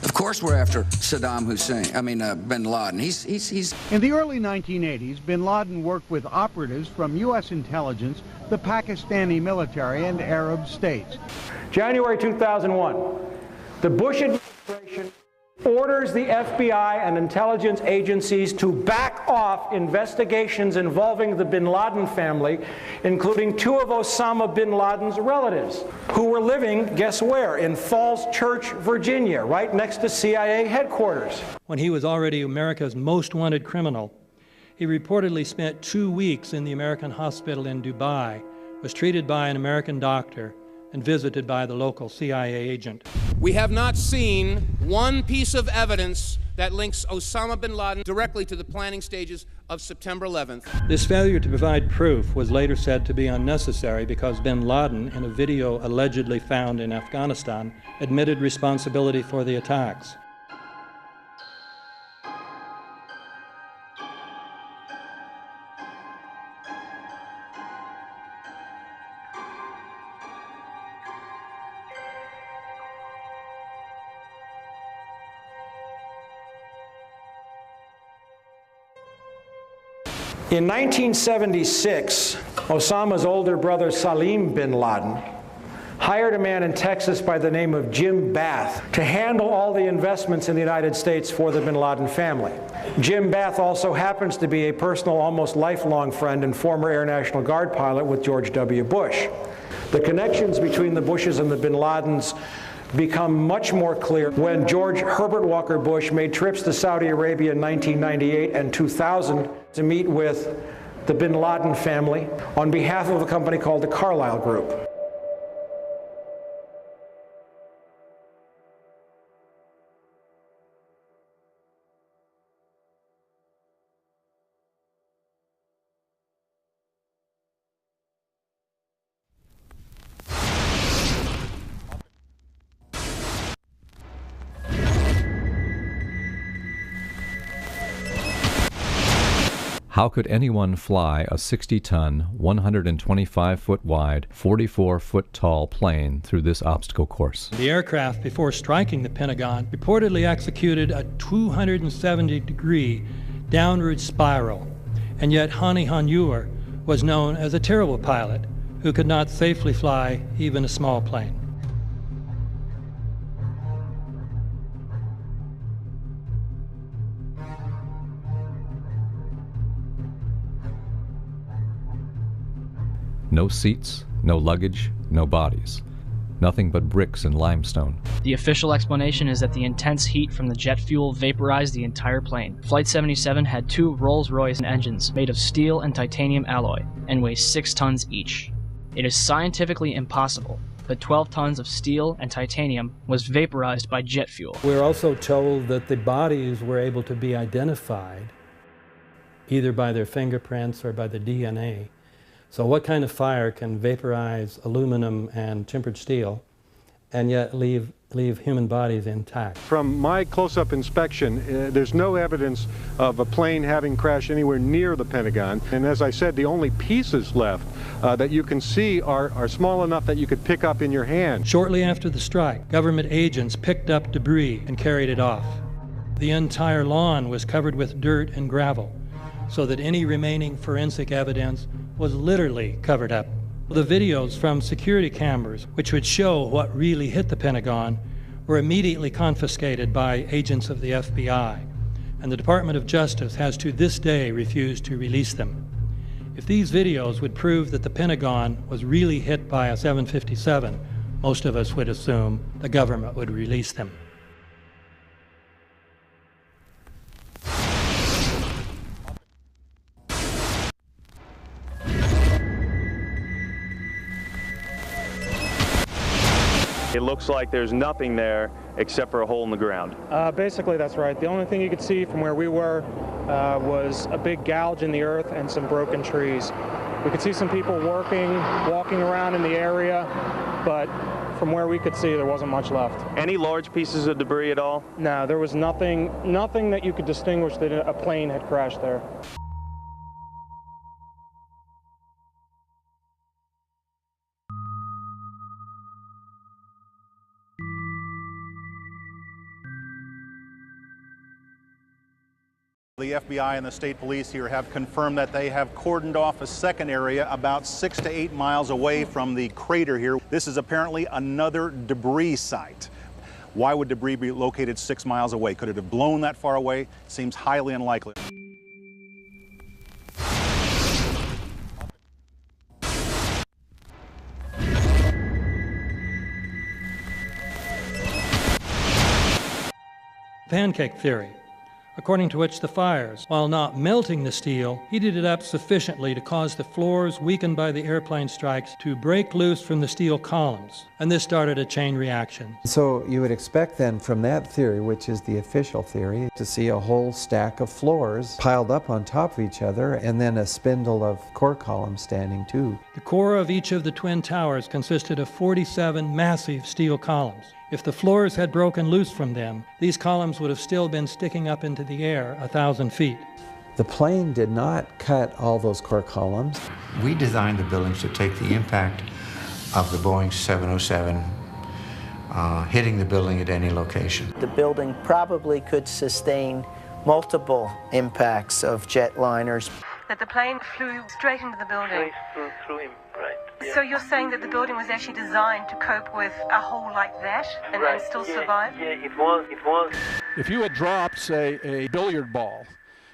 Of course we're after Saddam Hussein, bin Laden. He's In the early 1980s, bin Laden worked with operatives from U.S. intelligence, the Pakistani military, and Arab states. January 2001, the Bush administration orders the FBI and intelligence agencies to back off investigations involving the bin Laden family, including 2 of Osama bin Laden's relatives, who were living, guess where, in Falls Church, Virginia, right next to CIA headquarters. When he was already America's most wanted criminal, he reportedly spent 2 weeks in the American hospital in Dubai, was treated by an American doctor, and visited by the local CIA agent. We have not seen one piece of evidence that links Osama bin Laden directly to the planning stages of September 11th. This failure to provide proof was later said to be unnecessary because bin Laden, in a video allegedly found in Afghanistan, admitted responsibility for the attacks. In 1976, Osama's older brother Salim bin Laden hired a man in Texas by the name of Jim Bath to handle all the investments in the United States for the bin Laden family. Jim Bath also happens to be a personal, almost lifelong friend and former Air National Guard pilot with George W. Bush. The connections between the Bushes and the bin Ladens become much more clear when George Herbert Walker Bush made trips to Saudi Arabia in 1998 and 2000 to meet with the bin Laden family on behalf of a company called the Carlyle Group. How could anyone fly a 60-ton, 125-foot wide, 44-foot tall plane through this obstacle course? The aircraft, before striking the Pentagon, reportedly executed a 270-degree downward spiral, and yet Hani Hanjour was known as a terrible pilot who could not safely fly even a small plane. No seats, no luggage, no bodies. Nothing but bricks and limestone. The official explanation is that the intense heat from the jet fuel vaporized the entire plane. Flight 77 had 2 Rolls-Royce engines made of steel and titanium alloy and weigh 6 tons each. It is scientifically impossible, but 12 tons of steel and titanium was vaporized by jet fuel. We're also told that the bodies were able to be identified either by their fingerprints or by the DNA. So what kind of fire can vaporize aluminum and tempered steel and yet leave human bodies intact? From my close-up inspection, there's no evidence of a plane having crashed anywhere near the Pentagon. And as I said, the only pieces left that you can see are small enough that you could pick up in your hand. Shortly after the strike, government agents picked up debris and carried it off. The entire lawn was covered with dirt and gravel, so that any remaining forensic evidence was literally covered up. The videos from security cameras, which would show what really hit the Pentagon, were immediately confiscated by agents of the FBI, and the Department of Justice has to this day refused to release them. If these videos would prove that the Pentagon was really hit by a 757, most of us would assume the government would release them. It looks like there's nothing there except for a hole in the ground. Basically, that's right. The only thing you could see from where we were was a big gouge in the earth and some broken trees. We could see some people walking around in the area, but from where we could see, there wasn't much left. Any large pieces of debris at all? No, there was nothing that you could distinguish that a plane had crashed there. The FBI and the state police here have confirmed that they have cordoned off a second area about 6 to 8 miles away from the crater here. This is apparently another debris site. Why would debris be located 6 miles away? Could it have blown that far away? Seems highly unlikely. Pancake theory. according to which the fires, while not melting the steel, heated it up sufficiently to cause the floors weakened by the airplane strikes to break loose from the steel columns, and this started a chain reaction. So you would expect then from that theory, which is the official theory, to see a whole stack of floors piled up on top of each other and then a spindle of core columns standing too. The core of each of the twin towers consisted of 47 massive steel columns. If the floors had broken loose from them, these columns would have still been sticking up into the air 1,000 feet. The plane did not cut all those core columns. We designed the buildings to take the impact of the Boeing 707 hitting the building at any location. The building probably could sustain multiple impacts of jetliners. That the plane flew straight into the building. Through him, right. Yeah. So you're saying that the building was actually designed to cope with a hole like that and still survive? Yeah, it was. If you had dropped, say, a billiard ball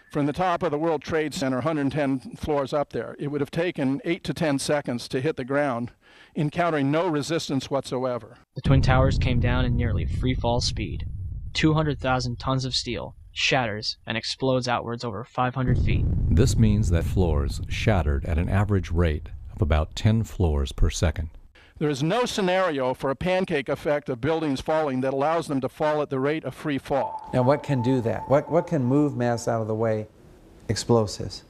from the top of the World Trade Center, 110 floors up there, it would have taken 8 to 10 seconds to hit the ground, encountering no resistance whatsoever. The Twin Towers came down in nearly free fall speed. 200,000 tons of steel shatters and explodes outwards over 500 feet. This means that floors shattered at an average rate of about 10 floors per second. There is no scenario for a pancake effect of buildings falling that allows them to fall at the rate of free fall. Now what can do that? What can move mass out of the way? Explosives.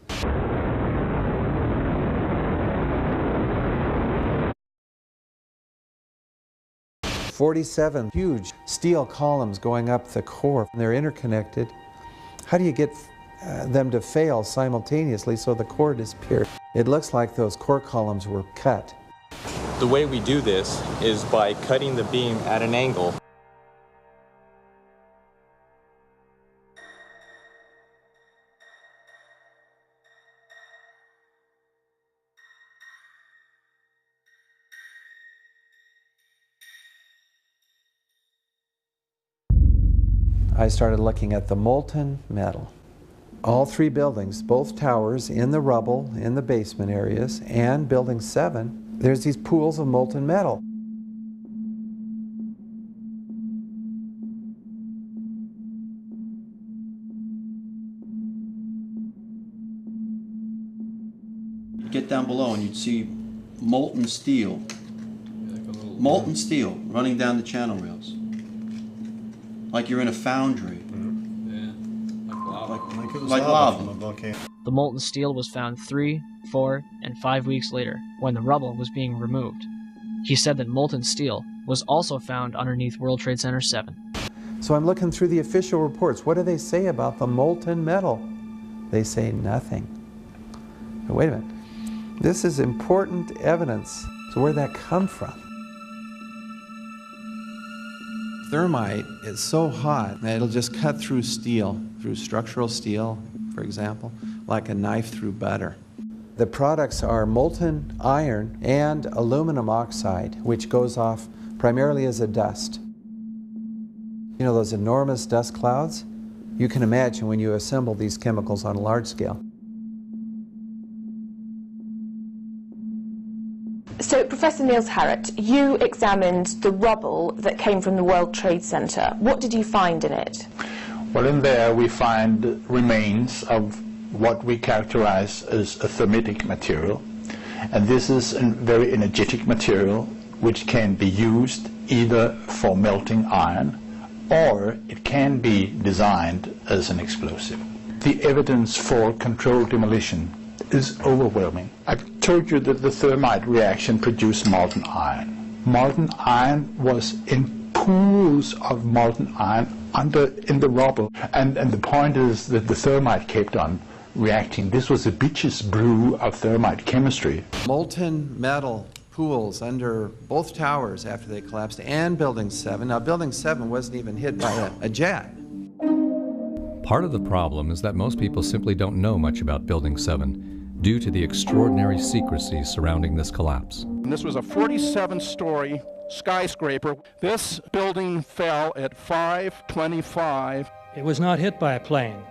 "47 huge steel columns going up the core. They're interconnected. How do you get them to fail simultaneously so the core disappears? It looks like those core columns were cut. The way we do this is by cutting the beam at an angle. I started looking at the molten metal. All three buildings, both towers in the rubble, in the basement areas, and Building 7, there's these pools of molten metal. You get down below and you'd see molten steel running down the channel rails. Like you're in a foundry. Like lava. The molten steel was found 3, 4, and 5 weeks later, when the rubble was being removed. He said that molten steel was also found underneath World Trade Center 7. So I'm looking through the official reports. What do they say about the molten metal? They say nothing. But wait a minute. This is important evidence. So where'd that come from? Thermite is so hot that it'll just cut through steel, through structural steel, for example, like a knife through butter. The products are molten iron and aluminum oxide, which goes off primarily as a dust. You know those enormous dust clouds? You can imagine when you assemble these chemicals on a large scale. So, Professor Niels Harrit, you examined the rubble that came from the World Trade Center. What did you find in it? Well, in there we find remains of what we characterize as a thermitic material. And this is a very energetic material which can be used either for melting iron or it can be designed as an explosive. The evidence for controlled demolition is overwhelming. I've told you that the thermite reaction produced molten iron. Molten iron was in pools of molten iron in the rubble. And the point is that the thermite kept on reacting. This was a bitch's brew of thermite chemistry. Molten metal pools under both towers after they collapsed and Building 7. Now, Building 7 wasn't even hit by a jet. Part of the problem is that most people simply don't know much about Building 7 due to the extraordinary secrecy surrounding this collapse. And this was a 47-story skyscraper. This building fell at 5:25. It was not hit by a plane.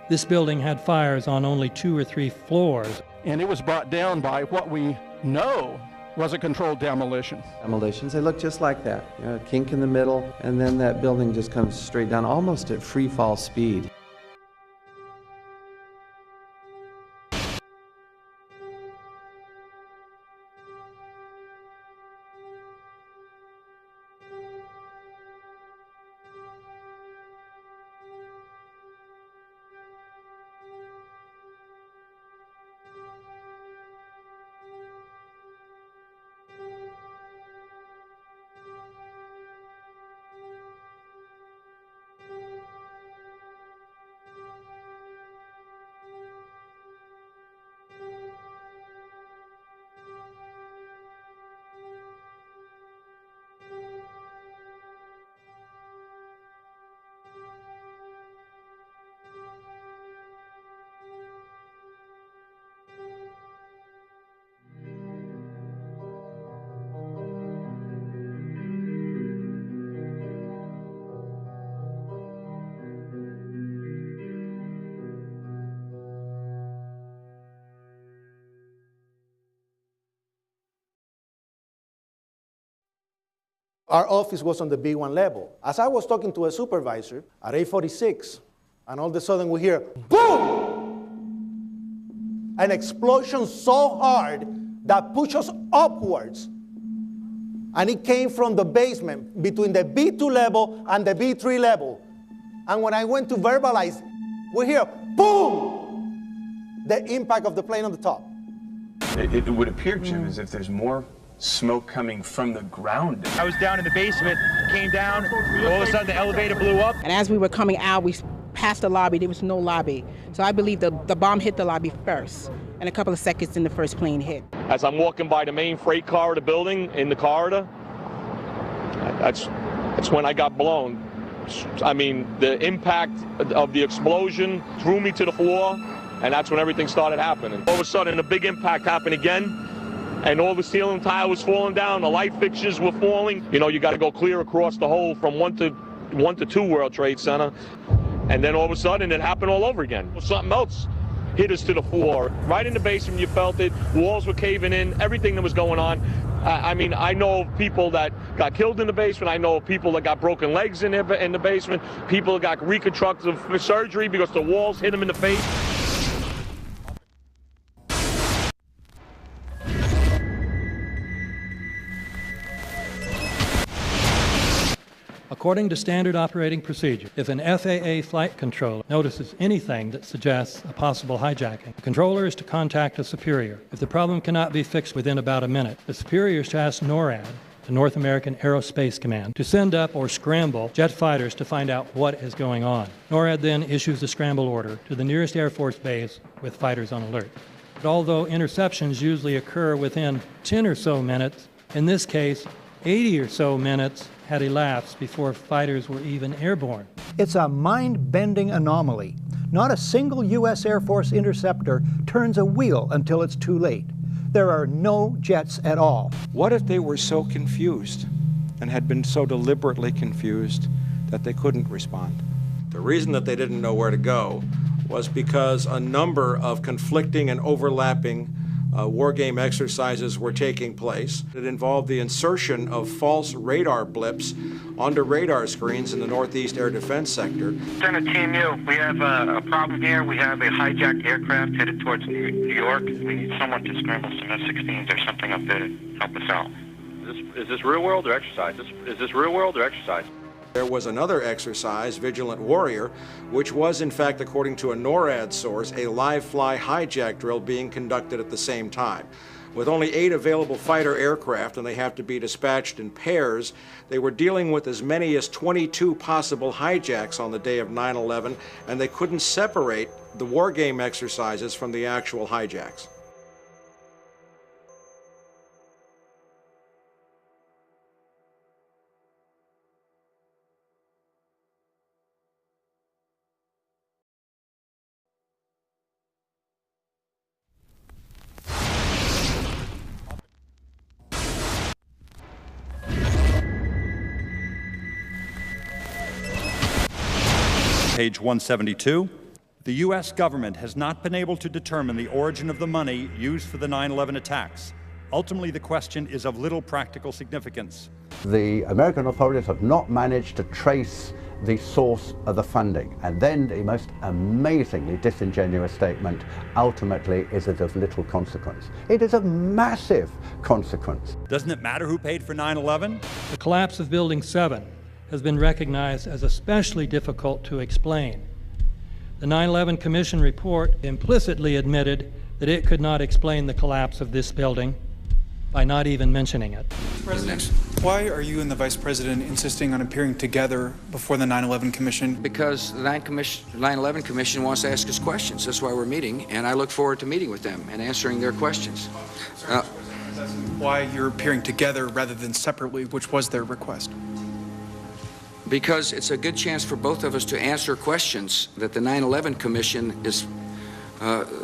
This building had fires on only 2 or 3 floors. And it was brought down by what we know was a controlled demolition. Demolitions, they look just like that. You know, a kink in the middle, and then that building just comes straight down, almost at free fall speed. Our office was on the B1 level. As I was talking to a supervisor at 8:46, and all of a sudden we hear, boom! An explosion so hard that pushed us upwards. And it came from the basement between the B2 level and the B3 level. And when I went to verbalize, we hear, boom! The impact of the plane on the top. It would appear, Jim, as if there's more smoke coming from the ground. I was down in the basement, came down, all of a sudden the elevator blew up. And as we were coming out, we passed the lobby, there was no lobby. So I believe the bomb hit the lobby first, and a couple of seconds in the first plane hit. As I'm walking by the main freight corridor building, in the corridor, that's when I got blown. I mean, the impact of the explosion threw me to the floor, and that's when everything started happening. All of a sudden, a big impact happened again, and all the ceiling tile was falling down, the light fixtures were falling. You know, you got to go clear across the whole from 1 to 2 World Trade Center. And then all of a sudden, it happened all over again. Something else hit us to the floor. Right in the basement, you felt it. Walls were caving in, everything that was going on. I mean, I know of people that got killed in the basement. I know of people that got broken legs in the basement. People that got reconstructive surgery because the walls hit them in the face. According to standard operating procedure, if an FAA flight controller notices anything that suggests a possible hijacking, the controller is to contact a superior. If the problem cannot be fixed within about a minute, the superior is to ask NORAD, the North American Aerospace Command, to send up or scramble jet fighters to find out what is going on. NORAD then issues a scramble order to the nearest Air Force base with fighters on alert. But although interceptions usually occur within 10 or so minutes, in this case, 80 or so minutes had elapsed before fighters were even airborne. It's a mind-bending anomaly. Not a single U.S. Air Force interceptor turns a wheel until it's too late. There are no jets at all. What if they were so confused and had been so deliberately confused that they couldn't respond? The reason that they didn't know where to go was because a number of conflicting and overlapping war game exercises were taking place. It involved the insertion of false radar blips onto radar screens in the Northeast Air Defense Sector. Center Team U, we have a problem here. We have a hijacked aircraft headed towards New York. We need someone to scramble some F-16s or something up there to help us out. Is this real world or exercise? Is this real world or exercise? There was another exercise, Vigilant Warrior, which was in fact, according to a NORAD source, a live-fly hijack drill being conducted at the same time. With only 8 available fighter aircraft, and they have to be dispatched in pairs, they were dealing with as many as 22 possible hijacks on the day of 9/11, and they couldn't separate the war game exercises from the actual hijacks. Page 172. The U.S. government has not been able to determine the origin of the money used for the 9/11 attacks. Ultimately, the question is of little practical significance. The American authorities have not managed to trace the source of the funding. And then the most amazingly disingenuous statement, ultimately, is it of little consequence. It is of massive consequence. Doesn't it matter who paid for 9/11? The collapse of Building 7 has been recognized as especially difficult to explain. The 9/11 Commission report implicitly admitted that it could not explain the collapse of this building by not even mentioning it. President, why are you and the Vice President insisting on appearing together before the 9/11 Commission? Because the 9/11 Commission wants to ask us questions. That's why we're meeting, and I look forward to meeting with them and answering their questions. Why you're appearing together rather than separately, which was their request? Because it's a good chance for both of us to answer questions that the 9/11 Commission is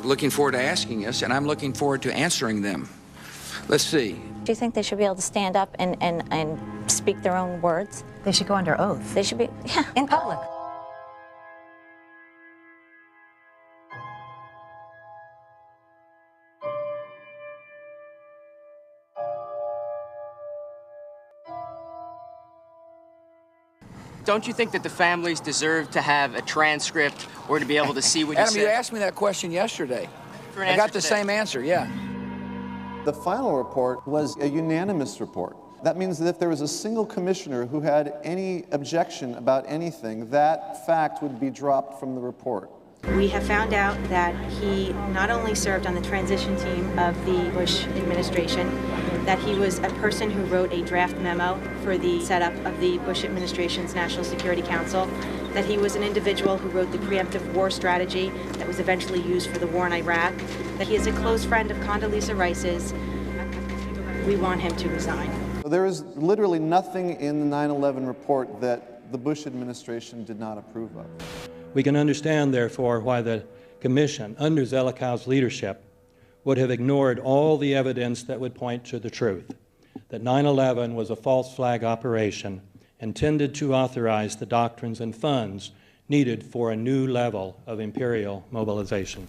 looking forward to asking us, and I'm looking forward to answering them. Let's see. Do you think they should be able to stand up and speak their own words? They should go under oath. They should be, yeah. In public. don't you think that the families deserve to have a transcript or to be able to see what you Adam, said? you asked me that question yesterday. For an I answer got the today. same answer, yeah. The final report was a unanimous report. That means that if there was a single commissioner who had any objection about anything, that fact would be dropped from the report. We have found out that he not only served on the transition team of the Bush administration, that he was a person who wrote a draft memo for the setup of the Bush administration's National Security Council, that he was an individual who wrote the preemptive war strategy that was eventually used for the war in Iraq, that he is a close friend of Condoleezza Rice's. We want him to resign. There is literally nothing in the 9/11 report that the Bush administration did not approve of. We can understand, therefore, why the Commission, under Zelikow's leadership, would have ignored all the evidence that would point to the truth, that 9/11 was a false flag operation intended to authorize the doctrines and funds needed for a new level of imperial mobilization.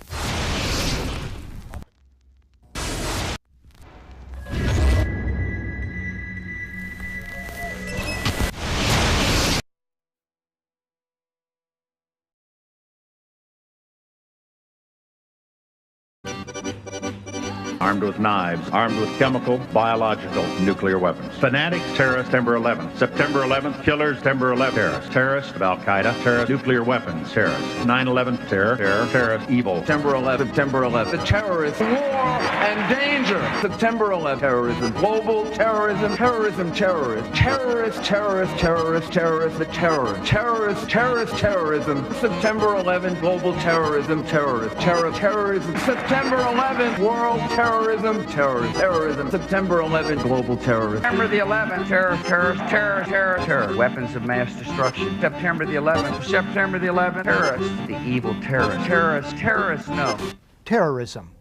Armed with knives, armed with chemical, biological, nuclear weapons. Fanatics, terrorists, September 11th. September 11th, killers, September 11th, terrorists. Terrorists of Al-Qaeda, terrorists, nuclear weapons, terrorists. 9/11, terror, terrorist, evil. September 11th, September 11th. The terrorists, war and danger. September 11th, terrorism, global terrorism, terrorism, terrorists. Terrorists, terrorists, terrorists, terrorists, the terror. Terrorists, terrorist, terrorism. September 11th, global terrorism, terrorist, terrorism. September 11th, world terrorism, terrorism. September 11th, global terrorism. September the 11th, terror. Weapons of mass destruction. September the 11th, September the 11th, terrorists. The evil terrorists, no. Terrorism.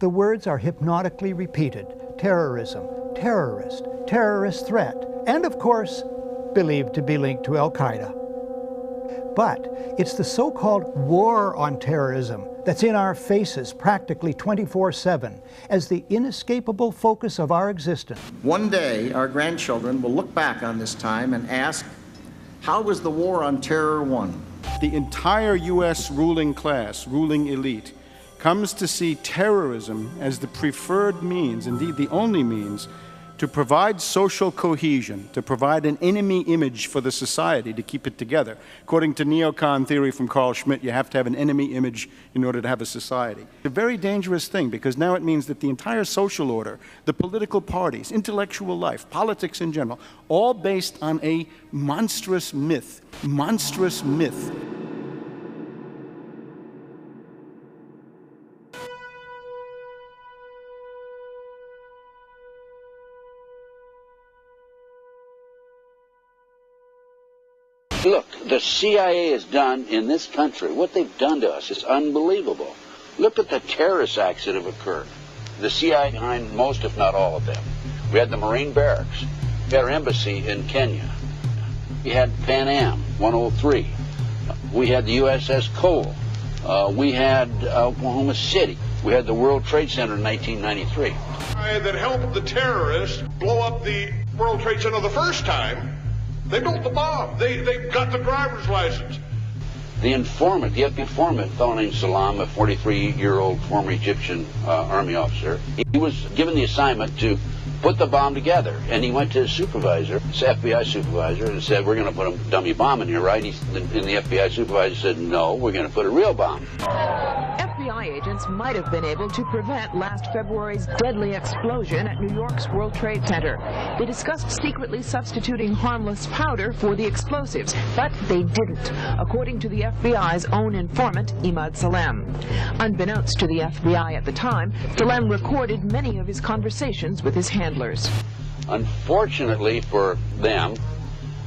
The words are hypnotically repeated. Terrorism, terrorist, terrorist threat, and of course, believed to be linked to Al-Qaeda. But it's the so-called war on terrorism that's in our faces practically 24/7 as the inescapable focus of our existence. One day, our grandchildren will look back on this time and ask, how was the war on terror won? The entire U.S. ruling class, ruling elite, comes to see terrorism as the preferred means, indeed the only means, to provide social cohesion, to provide an enemy image for the society to keep it together. According to neocon theory from Carl Schmitt, you have to have an enemy image in order to have a society. It's a very dangerous thing because now it means that the entire social order, the political parties, intellectual life, politics in general, all based on a monstrous myth. Monstrous myth. Look, the CIA has done in this country, what they've done to us is unbelievable. Look at the terrorist acts that have occurred. The CIA behind most, if not all of them. We had the Marine barracks. We had our embassy in Kenya. We had Pan Am 103. We had the USS Cole. We had Oklahoma City. We had the World Trade Center in 1993. That helped the terrorists blow up the World Trade Center the first time. They built the bomb. They got the driver's license. The informant, the FBI informant, a fellow named Salam, a 43-year-old former Egyptian army officer, he was given the assignment to put the bomb together. And he went to his supervisor, his FBI supervisor, and said, we're going to put a dummy bomb in here, right? And the FBI supervisor said, no, we're going to put a real bomb. FBI agents might have been able to prevent last February's deadly explosion at New York's World Trade Center. They discussed secretly substituting harmless powder for the explosives, but they didn't, according to the FBI's own informant, Imad Salem. Unbeknownst to the FBI at the time, Salem recorded many of his conversations with his handlers. Unfortunately for them,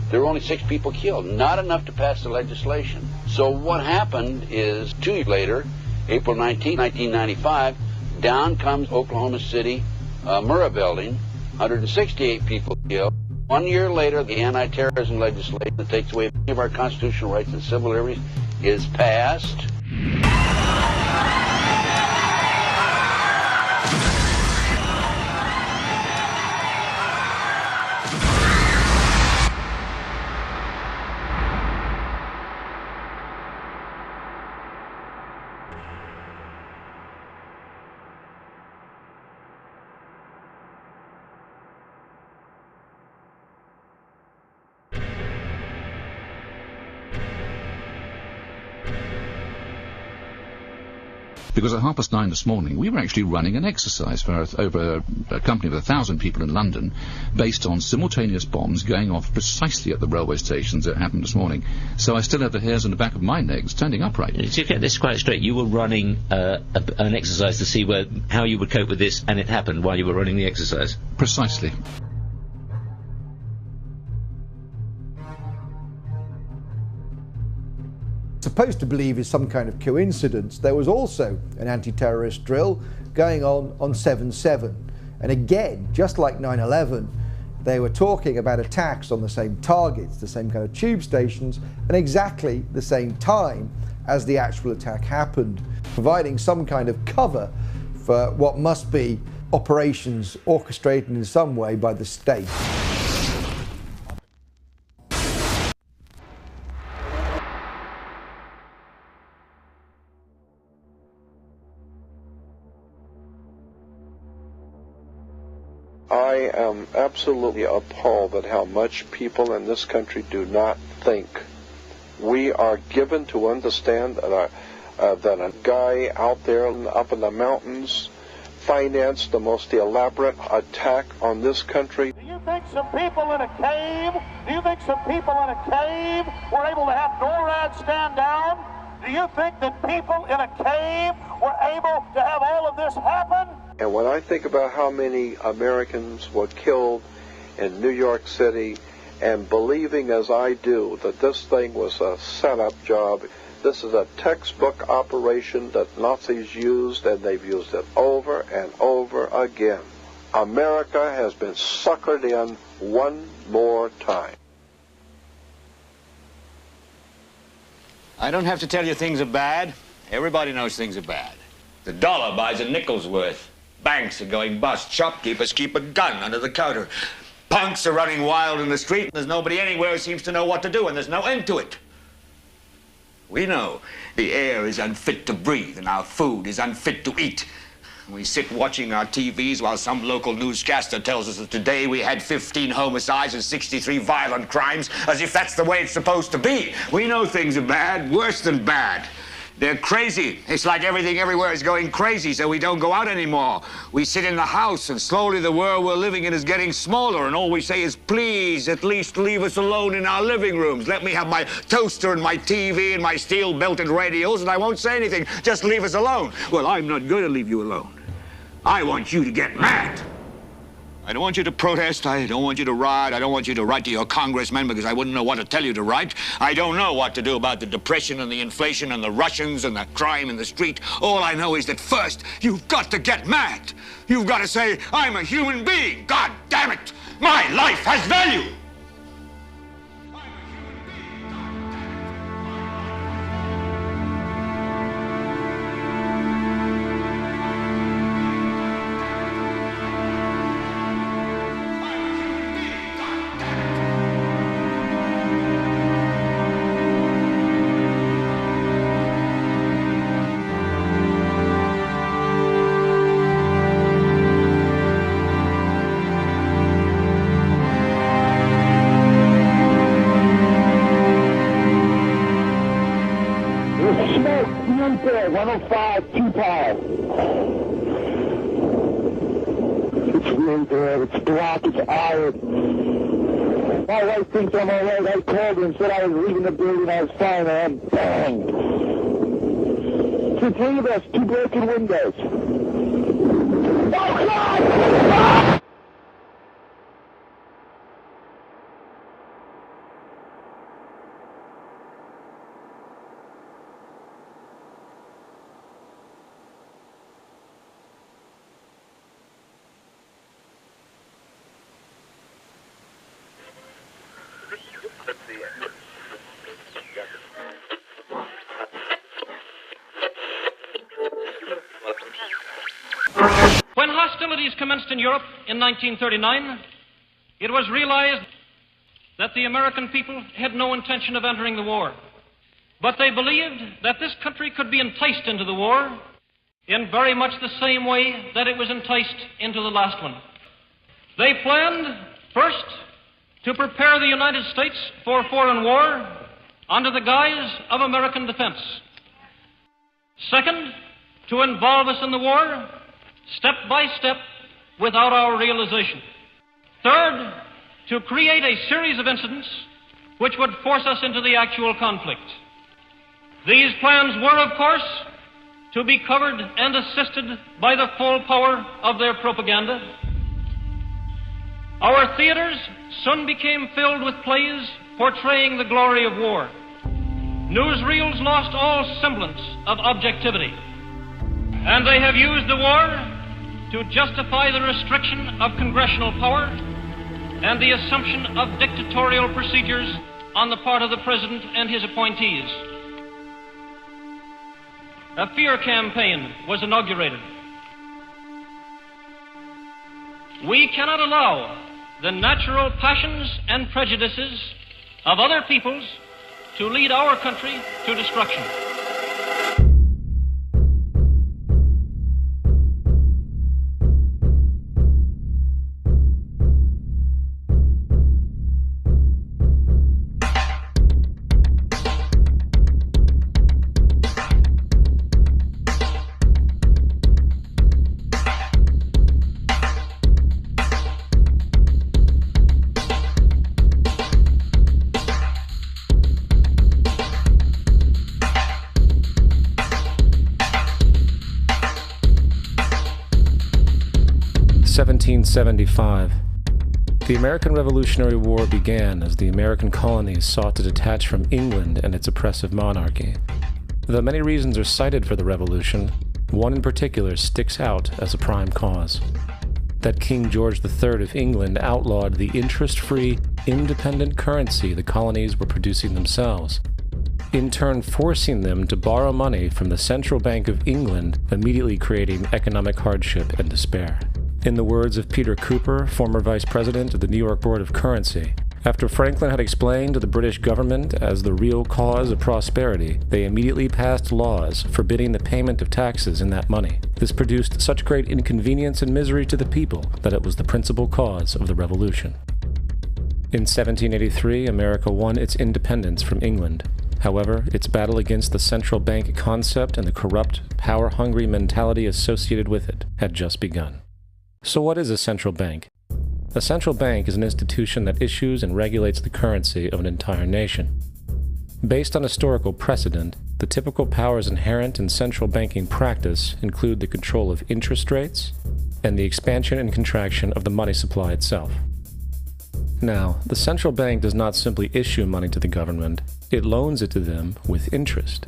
there were only 6 people killed, not enough to pass the legislation. So what happened is 2 years later, April 19, 1995, down comes Oklahoma City Murrah building, 168 people killed. 1 year later, the anti-terrorism legislation that takes away many of our constitutional rights and civil liberties is passed. Because at 9:30 this morning, we were actually running an exercise for over a company of 1,000 people in London, based on simultaneous bombs going off precisely at the railway stations that happened this morning. So I still have the hairs on the back of my neck standing upright. To get this quite straight, you were running an exercise to see how you would cope with this, and it happened while you were running the exercise? Precisely. Supposed to believe is some kind of coincidence, there was also an anti-terrorist drill going on 7/7. And again, just like 9/11, they were talking about attacks on the same targets, the same kind of tube stations, and exactly the same time as the actual attack happened, providing some kind of cover for what must be operations orchestrated in some way by the state. I am absolutely appalled at how much people in this country do not think. We are given to understand that a guy out there up in the mountains financed the most elaborate attack on this country. Do you think some people in a cave, were able to have NORAD stand down? Do you think that people in a cave were able to have all of this happen? And when I think about how many Americans were killed in New York City, and believing as I do that this thing was a setup job, this is a textbook operation that Nazis used, and they've used it over and over again. America has been suckered in one more time. I don't have to tell you things are bad. Everybody knows things are bad. The dollar buys a nickel's worth. Banks are going bust. Shopkeepers keep a gun under the counter. Punks are running wild in the street, and there's nobody anywhere who seems to know what to do, and there's no end to it. We know the air is unfit to breathe, and our food is unfit to eat. We sit watching our TVs while some local newscaster tells us that today we had 15 homicides and 63 violent crimes, as if that's the way it's supposed to be. We know things are bad, worse than bad. They're crazy. It's like everything everywhere is going crazy, so we don't go out anymore. We sit in the house, and slowly the world we're living in is getting smaller, and all we say is, please, at least leave us alone in our living rooms. Let me have my toaster and my TV and my steel-belted radios, and I won't say anything. Just leave us alone. Well, I'm not going to leave you alone. I want you to get mad. I don't want you to protest. I don't want you to riot. I don't want you to write to your congressman, because I wouldn't know what to tell you to write. I don't know what to do about the depression and the inflation and the Russians and the crime in the street. All I know is that first, you've got to get mad. You've got to say, I'm a human being. God damn it. My life has value. My wife thinks I'm all right. I called her and said I was leaving the building. I was fine, and bang. Two three of us, two broken windows. Oh, God! Ah! When hostilities commenced in Europe in 1939, it was realized that the American people had no intention of entering the war. But they believed that this country could be enticed into the war in very much the same way that it was enticed into the last one. They planned, first, to prepare the United States for foreign war under the guise of American defense. Second, to involve us in the war, step by step, without our realization. Third, to create a series of incidents which would force us into the actual conflict. These plans were, of course, to be covered and assisted by the full power of their propaganda. Our theaters soon became filled with plays portraying the glory of war. Newsreels lost all semblance of objectivity, and they have used the war to justify the restriction of congressional power and the assumption of dictatorial procedures on the part of the President and his appointees. A fear campaign was inaugurated. We cannot allow the natural passions and prejudices of other peoples to lead our country to destruction. (1775). The American Revolutionary War began as the American colonies sought to detach from England and its oppressive monarchy. Though many reasons are cited for the revolution, one in particular sticks out as a prime cause: that King George III of England outlawed the interest-free, independent currency the colonies were producing themselves, in turn forcing them to borrow money from the Central Bank of England, immediately creating economic hardship and despair. In the words of Peter Cooper, former vice president of the New York Board of Currency, after Franklin had explained to the British government as the real cause of prosperity, they immediately passed laws forbidding the payment of taxes in that money. This produced such great inconvenience and misery to the people that it was the principal cause of the Revolution. In 1783, America won its independence from England. However, its battle against the central bank concept and the corrupt, power-hungry mentality associated with it had just begun. So what is a central bank? A central bank is an institution that issues and regulates the currency of an entire nation. Based on historical precedent, the typical powers inherent in central banking practice include the control of interest rates and the expansion and contraction of the money supply itself. Now, the central bank does not simply issue money to the government, it loans it to them with interest.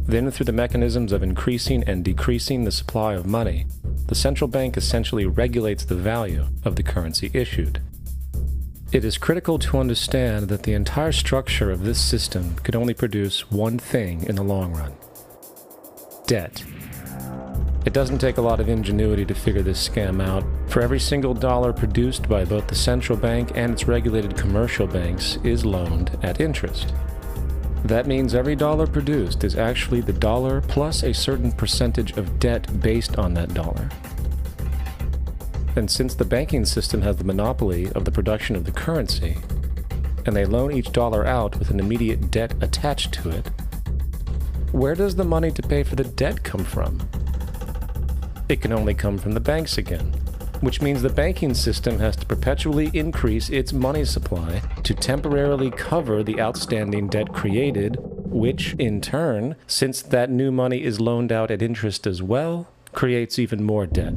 Then, through the mechanisms of increasing and decreasing the supply of money, the central bank essentially regulates the value of the currency issued. It is critical to understand that the entire structure of this system could only produce one thing in the long run: debt. It doesn't take a lot of ingenuity to figure this scam out. For every single dollar produced by both the central bank and its regulated commercial banks is loaned at interest. That means every dollar produced is actually the dollar plus a certain percentage of debt based on that dollar. And since the banking system has the monopoly of the production of the currency, and they loan each dollar out with an immediate debt attached to it, where does the money to pay for the debt come from? It can only come from the banks again, which means the banking system has to perpetually increase its money supply to temporarily cover the outstanding debt created, which, in turn, since that new money is loaned out at interest as well, creates even more debt.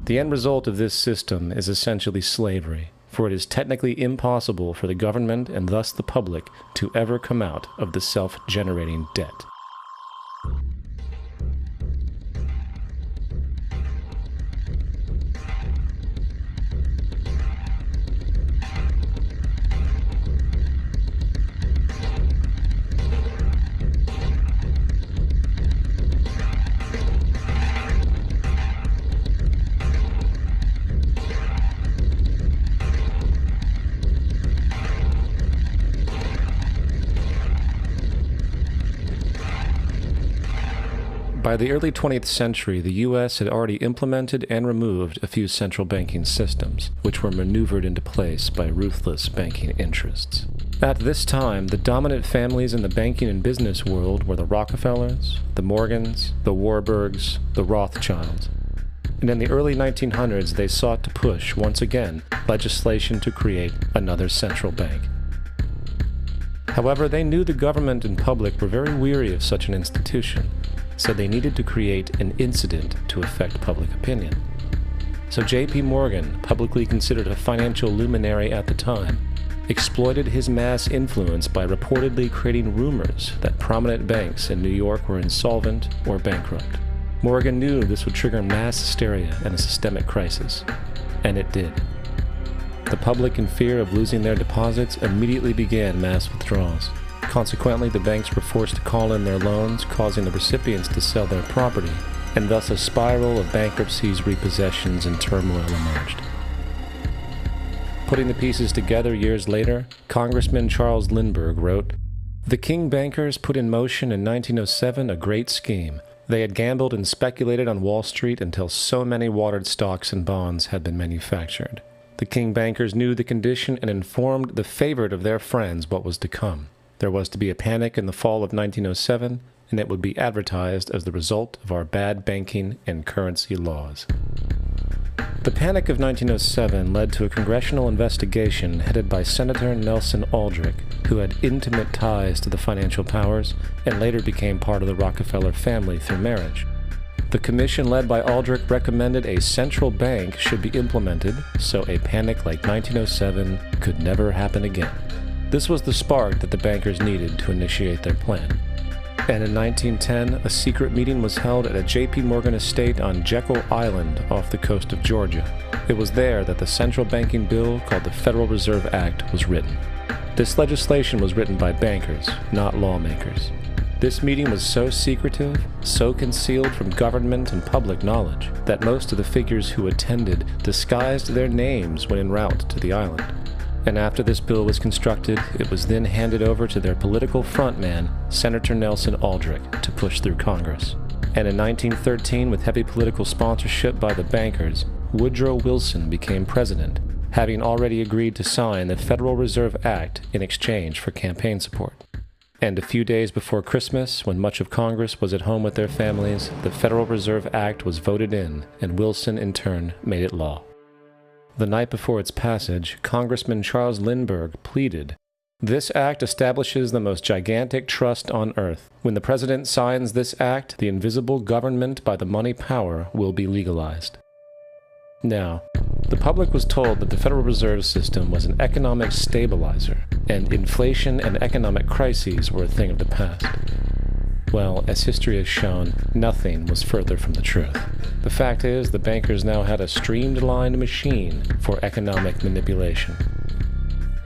The end result of this system is essentially slavery, for it is technically impossible for the government and thus the public to ever come out of the self-generating debt. By the early 20th century, the U.S. had already implemented and removed a few central banking systems, which were maneuvered into place by ruthless banking interests. At this time, the dominant families in the banking and business world were the Rockefellers, the Morgans, the Warburgs, the Rothschilds. And in the early 1900s, they sought to push, once again, legislation to create another central bank. However, they knew the government and public were very weary of such an institution, so they needed to create an incident to affect public opinion. So J.P. Morgan, publicly considered a financial luminary at the time, exploited his mass influence by reportedly creating rumors that prominent banks in New York were insolvent or bankrupt. Morgan knew this would trigger mass hysteria and a systemic crisis, and it did. The public, in fear of losing their deposits, immediately began mass withdrawals. Consequently, the banks were forced to call in their loans, causing the recipients to sell their property, and thus a spiral of bankruptcies, repossessions, and turmoil emerged. Putting the pieces together years later, Congressman Charles Lindbergh wrote, "The King bankers put in motion in 1907 a great scheme. They had gambled and speculated on Wall Street until so many watered stocks and bonds had been manufactured. The King bankers knew the condition and informed the favorite of their friends what was to come. There was to be a panic in the fall of 1907, and it would be advertised as the result of our bad banking and currency laws." The Panic of 1907 led to a congressional investigation headed by Senator Nelson Aldrich, who had intimate ties to the financial powers and later became part of the Rockefeller family through marriage. The commission led by Aldrich recommended a central bank should be implemented so a panic like 1907 could never happen again. This was the spark that the bankers needed to initiate their plan. And in 1910, a secret meeting was held at a J.P. Morgan estate on Jekyll Island off the coast of Georgia. It was there that the central banking bill called the Federal Reserve Act was written. This legislation was written by bankers, not lawmakers. This meeting was so secretive, so concealed from government and public knowledge, that most of the figures who attended disguised their names when en route to the island. And after this bill was constructed, it was then handed over to their political frontman, Senator Nelson Aldrich, to push through Congress. And in 1913, with heavy political sponsorship by the bankers, Woodrow Wilson became president, having already agreed to sign the Federal Reserve Act in exchange for campaign support. And a few days before Christmas, when much of Congress was at home with their families, the Federal Reserve Act was voted in, and Wilson in turn made it law. The night before its passage, Congressman Charles Lindbergh pleaded, "This act establishes the most gigantic trust on earth. When the president signs this act, the invisible government by the money power will be legalized." Now, the public was told that the Federal Reserve System was an economic stabilizer, and inflation and economic crises were a thing of the past. Well, as history has shown, nothing was further from the truth. The fact is, the bankers now had a streamlined machine for economic manipulation.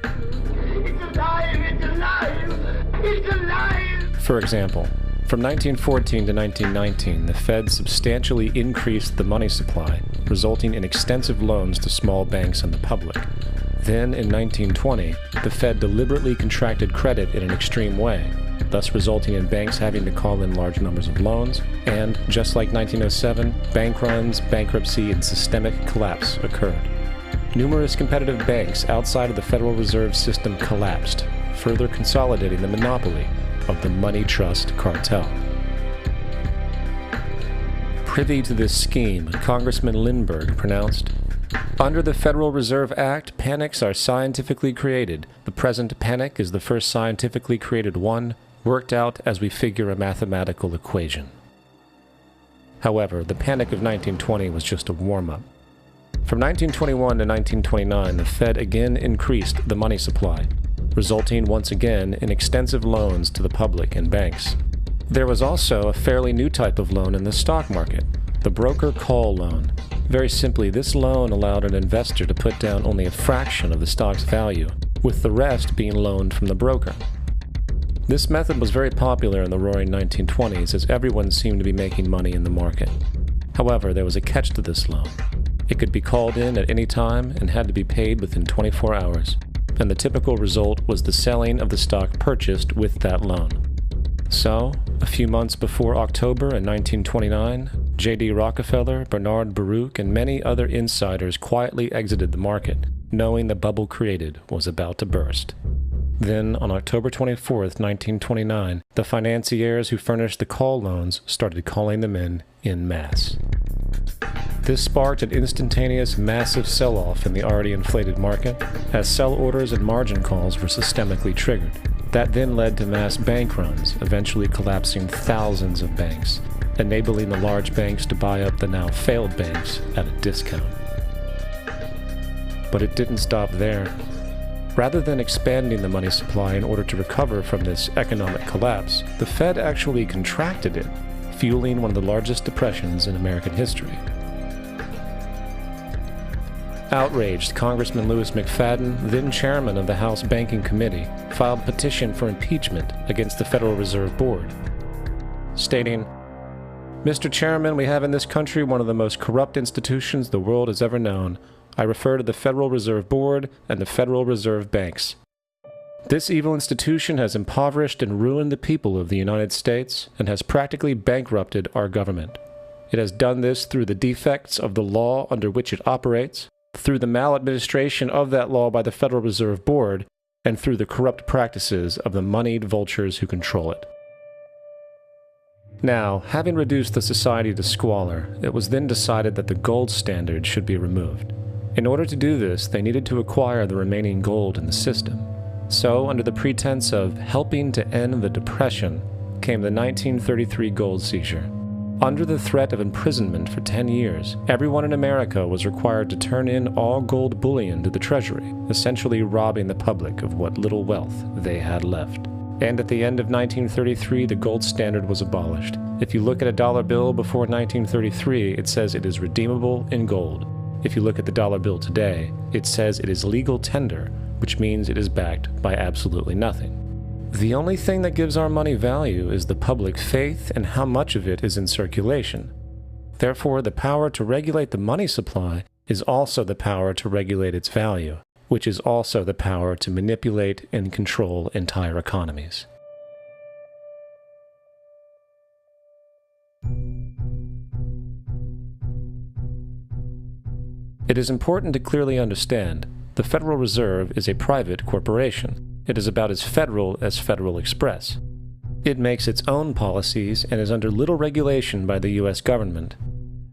It's alive! It's alive! It's alive! For example, from 1914 to 1919, the Fed substantially increased the money supply, resulting in extensive loans to small banks and the public. Then, in 1920, the Fed deliberately contracted credit in an extreme way, thus resulting in banks having to call in large numbers of loans, and, just like 1907, bank runs, bankruptcy, and systemic collapse occurred. Numerous competitive banks outside of the Federal Reserve System collapsed, further consolidating the monopoly of the money trust cartel. Privy to this scheme, Congressman Lindbergh pronounced, "Under the Federal Reserve Act, panics are scientifically created. The present panic is the first scientifically created one, worked out as we figure a mathematical equation." However, the Panic of 1920 was just a warm-up. From 1921 to 1929, the Fed again increased the money supply, resulting once again in extensive loans to the public and banks. There was also a fairly new type of loan in the stock market, the broker call loan. Very simply, this loan allowed an investor to put down only a fraction of the stock's value, with the rest being loaned from the broker. This method was very popular in the roaring 1920s as everyone seemed to be making money in the market. However, there was a catch to this loan. It could be called in at any time and had to be paid within 24 hours, and the typical result was the selling of the stock purchased with that loan. So, a few months before October in 1929, J.D. Rockefeller, Bernard Baruch, and many other insiders quietly exited the market, knowing the bubble created was about to burst. Then, on October 24, 1929, the financiers who furnished the call loans started calling them in masse. This sparked an instantaneous massive sell-off in the already inflated market, as sell orders and margin calls were systemically triggered. That then led to mass bank runs, eventually collapsing thousands of banks, enabling the large banks to buy up the now failed banks at a discount. But it didn't stop there. Rather than expanding the money supply in order to recover from this economic collapse, the Fed actually contracted it, fueling one of the largest depressions in American history. Outraged, Congressman Louis McFadden, then chairman of the House Banking Committee, filed a petition for impeachment against the Federal Reserve Board, stating, "Mr. Chairman, we have in this country one of the most corrupt institutions the world has ever known. I refer to the Federal Reserve Board and the Federal Reserve Banks. This evil institution has impoverished and ruined the people of the United States and has practically bankrupted our government. It has done this through the defects of the law under which it operates, through the maladministration of that law by the Federal Reserve Board, and through the corrupt practices of the moneyed vultures who control it." Now, having reduced the society to squalor, it was then decided that the gold standard should be removed. In order to do this, they needed to acquire the remaining gold in the system. So, under the pretense of helping to end the Depression, came the 1933 gold seizure. Under the threat of imprisonment for 10 years, everyone in America was required to turn in all gold bullion to the Treasury, essentially robbing the public of what little wealth they had left. And at the end of 1933, the gold standard was abolished. If you look at a dollar bill before 1933, it says it is redeemable in gold. If you look at the dollar bill today, it says it is legal tender, which means it is backed by absolutely nothing. The only thing that gives our money value is the public faith and how much of it is in circulation. Therefore, the power to regulate the money supply is also the power to regulate its value, which is also the power to manipulate and control entire economies. It is important to clearly understand the Federal Reserve is a private corporation. It is about as federal as Federal Express. It makes its own policies and is under little regulation by the U.S. government.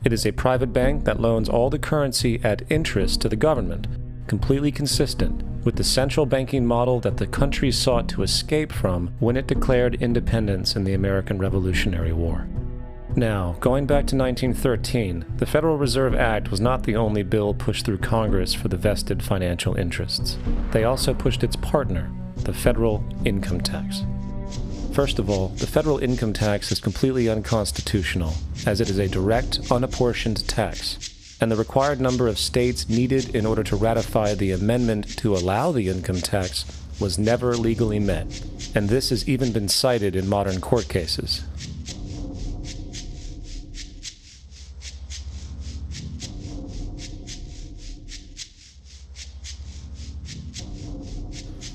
It is a private bank that loans all the currency at interest to the government, completely consistent with the central banking model that the country sought to escape from when it declared independence in the American Revolutionary War. Now, going back to 1913, the Federal Reserve Act was not the only bill pushed through Congress for the vested financial interests. They also pushed its partner, the federal income tax. First of all, the federal income tax is completely unconstitutional, as it is a direct, unapportioned tax, and the required number of states needed in order to ratify the amendment to allow the income tax was never legally met, and this has even been cited in modern court cases.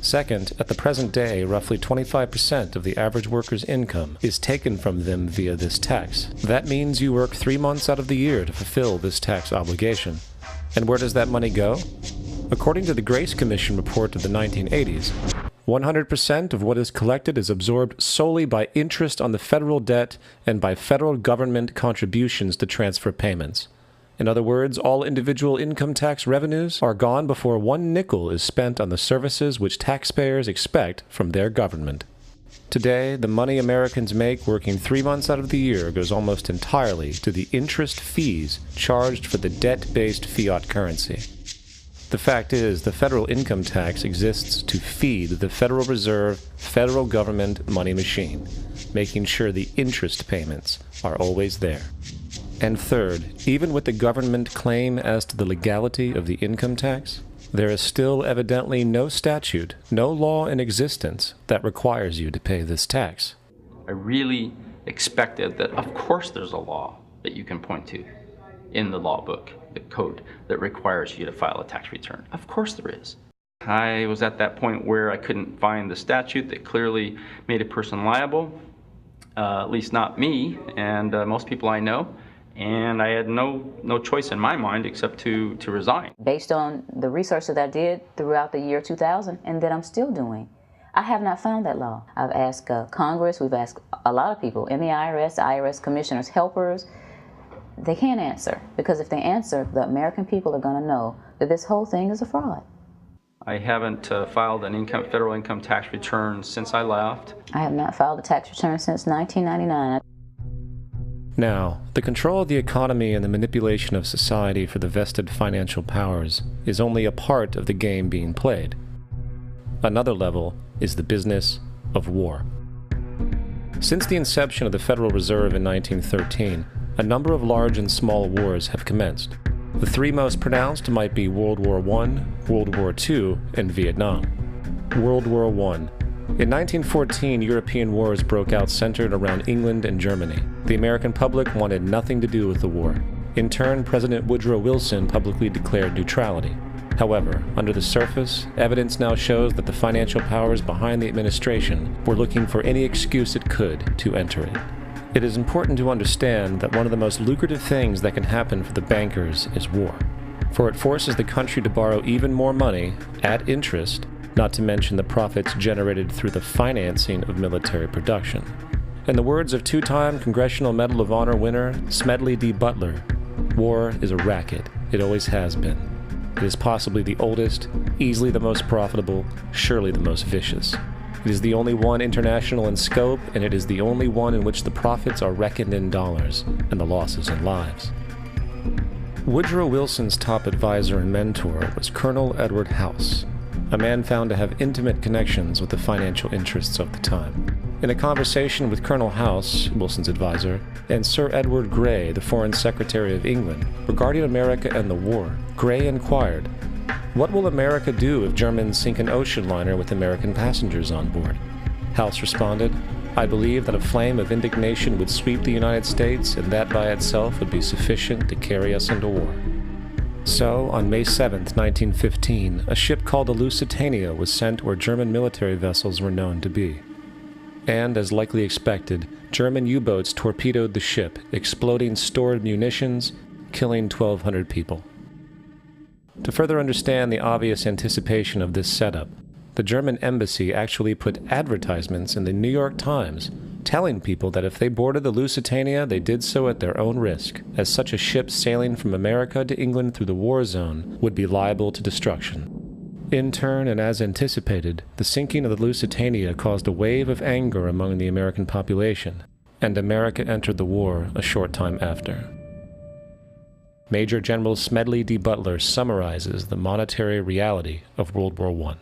Second, at the present day, roughly 25% of the average worker's income is taken from them via this tax. That means you work 3 months out of the year to fulfill this tax obligation. And where does that money go? According to the Grace Commission report of the 1980s, 100% of what is collected is absorbed solely by interest on the federal debt and by federal government contributions to transfer payments. In other words, all individual income tax revenues are gone before 1 nickel is spent on the services which taxpayers expect from their government. Today, the money Americans make working 3 months out of the year goes almost entirely to the interest fees charged for the debt-based fiat currency. The fact is, the federal income tax exists to feed the Federal Reserve federal government money machine, making sure the interest payments are always there. And third, even with the government claim as to the legality of the income tax, there is still evidently no statute, no law in existence that requires you to pay this tax. I really expected that, of course, there's a law that you can point to in the law book, the code, that requires you to file a tax return. Of course there is. I was at that point where I couldn't find the statute that clearly made a person liable. at least not me and most people I know. And I had no choice in my mind except to resign. Based on the research that I did throughout the year 2000 and that I'm still doing, I have not found that law. I've asked Congress, we've asked a lot of people in the IRS commissioners, helpers. They can't answer, because if they answer, the American people are going to know that this whole thing is a fraud. I haven't filed an federal income tax return since I left. I have not filed a tax return since 1999. Now, the control of the economy and the manipulation of society for the vested financial powers is only a part of the game being played. Another level is the business of war. Since the inception of the Federal Reserve in 1913, a number of large and small wars have commenced. The three most pronounced might be World War I, World War II, and Vietnam. World War I. In 1914, European wars broke out centered around England and Germany. The American public wanted nothing to do with the war. In turn, President Woodrow Wilson publicly declared neutrality. However, under the surface, evidence now shows that the financial powers behind the administration were looking for any excuse it could to enter it. It is important to understand that one of the most lucrative things that can happen for the bankers is war, for it forces the country to borrow even more money at interest, not to mention the profits generated through the financing of military production. In the words of two-time Congressional Medal of Honor winner Smedley D. Butler, war is a racket. It always has been. It is possibly the oldest, easily the most profitable, surely the most vicious. It is the only one international in scope, and it is the only one in which the profits are reckoned in dollars and the losses in lives. Woodrow Wilson's top advisor and mentor was Colonel Edward House, a man found to have intimate connections with the financial interests of the time. In a conversation with Colonel House, Wilson's advisor, and Sir Edward Grey, the Foreign Secretary of England, regarding America and the war, Grey inquired, "What will America do if Germans sink an ocean liner with American passengers on board?" House responded, "I believe that a flame of indignation would sweep the United States, and that by itself would be sufficient to carry us into war." So, on May 7, 1915, a ship called the Lusitania was sent where German military vessels were known to be. And, as likely expected, German U-boats torpedoed the ship, exploding stored munitions, killing 1,200 people. To further understand the obvious anticipation of this setup, the German embassy actually put advertisements in the New York Times telling people that if they boarded the Lusitania, they did so at their own risk, as such a ship sailing from America to England through the war zone would be liable to destruction. In turn, and as anticipated, the sinking of the Lusitania caused a wave of anger among the American population, and America entered the war a short time after. Major General Smedley D. Butler summarizes the monetary reality of World War I.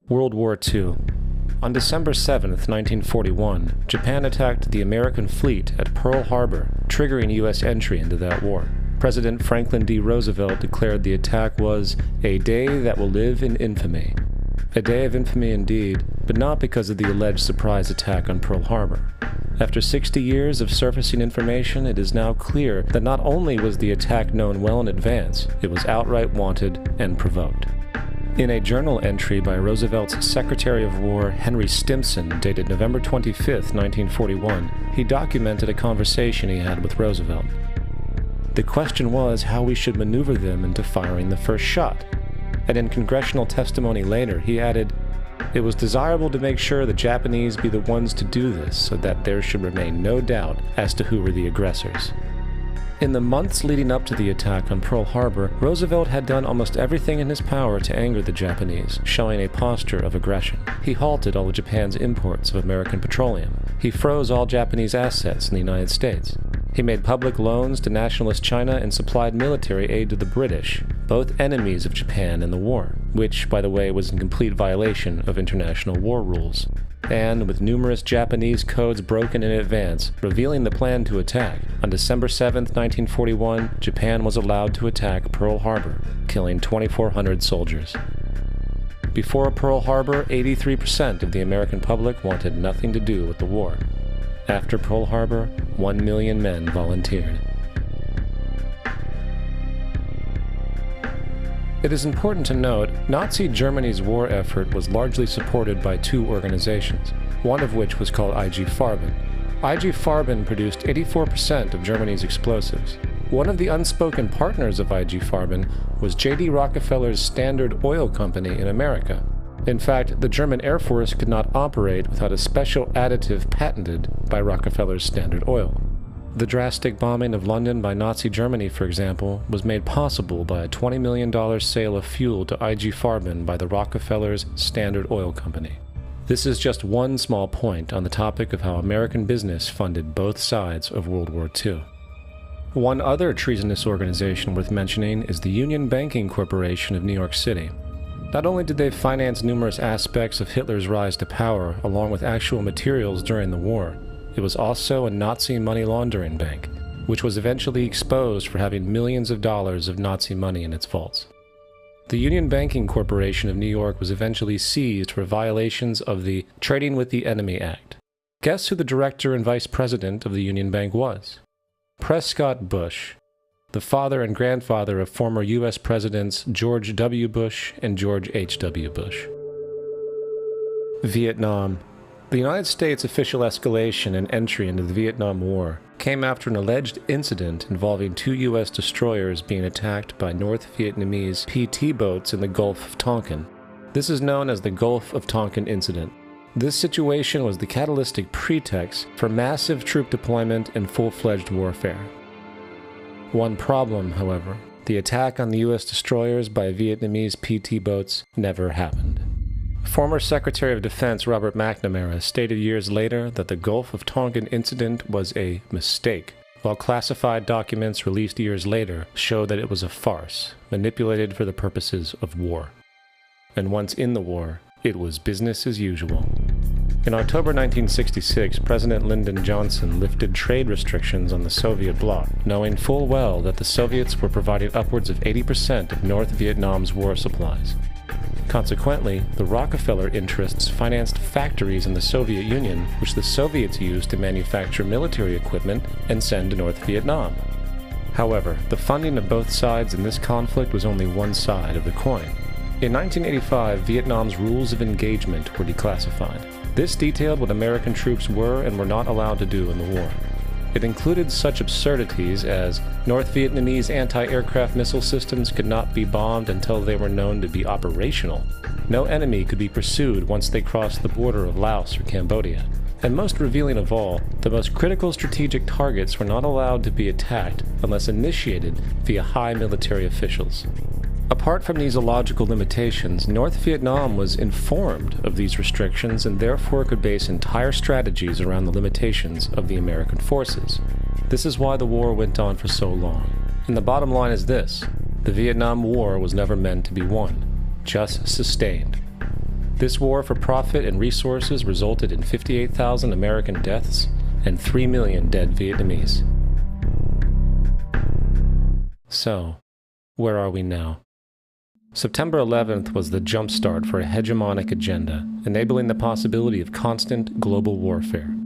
World War II. On December 7, 1941, Japan attacked the American fleet at Pearl Harbor, triggering U.S. entry into that war. President Franklin D. Roosevelt declared the attack was a day that will live in infamy. A day of infamy indeed, but not because of the alleged surprise attack on Pearl Harbor. After 60 years of surfacing information, it is now clear that not only was the attack known well in advance, it was outright wanted and provoked. In a journal entry by Roosevelt's Secretary of War Henry Stimson, dated November 25, 1941, he documented a conversation he had with Roosevelt. The question was how we should maneuver them into firing the first shot. And in congressional testimony later, he added, "It was desirable to make sure the Japanese be the ones to do this so that there should remain no doubt as to who were the aggressors." In the months leading up to the attack on Pearl Harbor, Roosevelt had done almost everything in his power to anger the Japanese, showing a posture of aggression. He halted all of Japan's imports of American petroleum. He froze all Japanese assets in the United States. He made public loans to nationalist China and supplied military aid to the British, both enemies of Japan in the war, which, by the way, was in complete violation of international war rules. And with numerous Japanese codes broken in advance, revealing the plan to attack, on December 7, 1941, Japan was allowed to attack Pearl Harbor, killing 2,400 soldiers. Before Pearl Harbor, 83% of the American public wanted nothing to do with the war. After Pearl Harbor, 1 million men volunteered. It is important to note, Nazi Germany's war effort was largely supported by two organizations, one of which was called IG Farben. IG Farben produced 84% of Germany's explosives. One of the unspoken partners of IG Farben was J.D. Rockefeller's Standard Oil Company in America. In fact, the German Air Force could not operate without a special additive patented by Rockefeller's Standard Oil. The drastic bombing of London by Nazi Germany, for example, was made possible by a $20 million sale of fuel to IG Farben by the Rockefeller's Standard Oil Company. This is just one small point on the topic of how American business funded both sides of World War II. One other treasonous organization worth mentioning is the Union Banking Corporation of New York City. Not only did they finance numerous aspects of Hitler's rise to power, along with actual materials during the war, it was also a Nazi money laundering bank, which was eventually exposed for having millions of dollars of Nazi money in its vaults. The Union Banking Corporation of New York was eventually seized for violations of the Trading with the Enemy Act. Guess who the director and vice president of the Union Bank was? Prescott Bush, the father and grandfather of former U.S. Presidents George W. Bush and George H.W. Bush. Vietnam. The United States' official escalation and entry into the Vietnam War came after an alleged incident involving two U.S. destroyers being attacked by North Vietnamese PT boats in the Gulf of Tonkin. This is known as the Gulf of Tonkin Incident. This situation was the catalytic pretext for massive troop deployment and full-fledged warfare. One problem, however, the attack on the U.S. destroyers by Vietnamese PT boats never happened. Former Secretary of Defense Robert McNamara stated years later that the Gulf of Tonkin incident was a mistake, while classified documents released years later show that it was a farce, manipulated for the purposes of war. And once in the war, it was business as usual. In October 1966, President Lyndon Johnson lifted trade restrictions on the Soviet bloc, knowing full well that the Soviets were providing upwards of 80% of North Vietnam's war supplies. Consequently, the Rockefeller interests financed factories in the Soviet Union, which the Soviets used to manufacture military equipment and send to North Vietnam. However, the funding of both sides in this conflict was only one side of the coin. In 1985, Vietnam's rules of engagement were declassified. This detailed what American troops were and were not allowed to do in the war. It included such absurdities as North Vietnamese anti-aircraft missile systems could not be bombed until they were known to be operational. No enemy could be pursued once they crossed the border of Laos or Cambodia. And most revealing of all, the most critical strategic targets were not allowed to be attacked unless initiated via high military officials. Apart from these illogical limitations, North Vietnam was informed of these restrictions and therefore could base entire strategies around the limitations of the American forces. This is why the war went on for so long. And the bottom line is this: the Vietnam War was never meant to be won, just sustained. This war for profit and resources resulted in 58,000 American deaths and 3 million dead Vietnamese. So, where are we now? September 11th was the jumpstart for a hegemonic agenda, enabling the possibility of constant global warfare.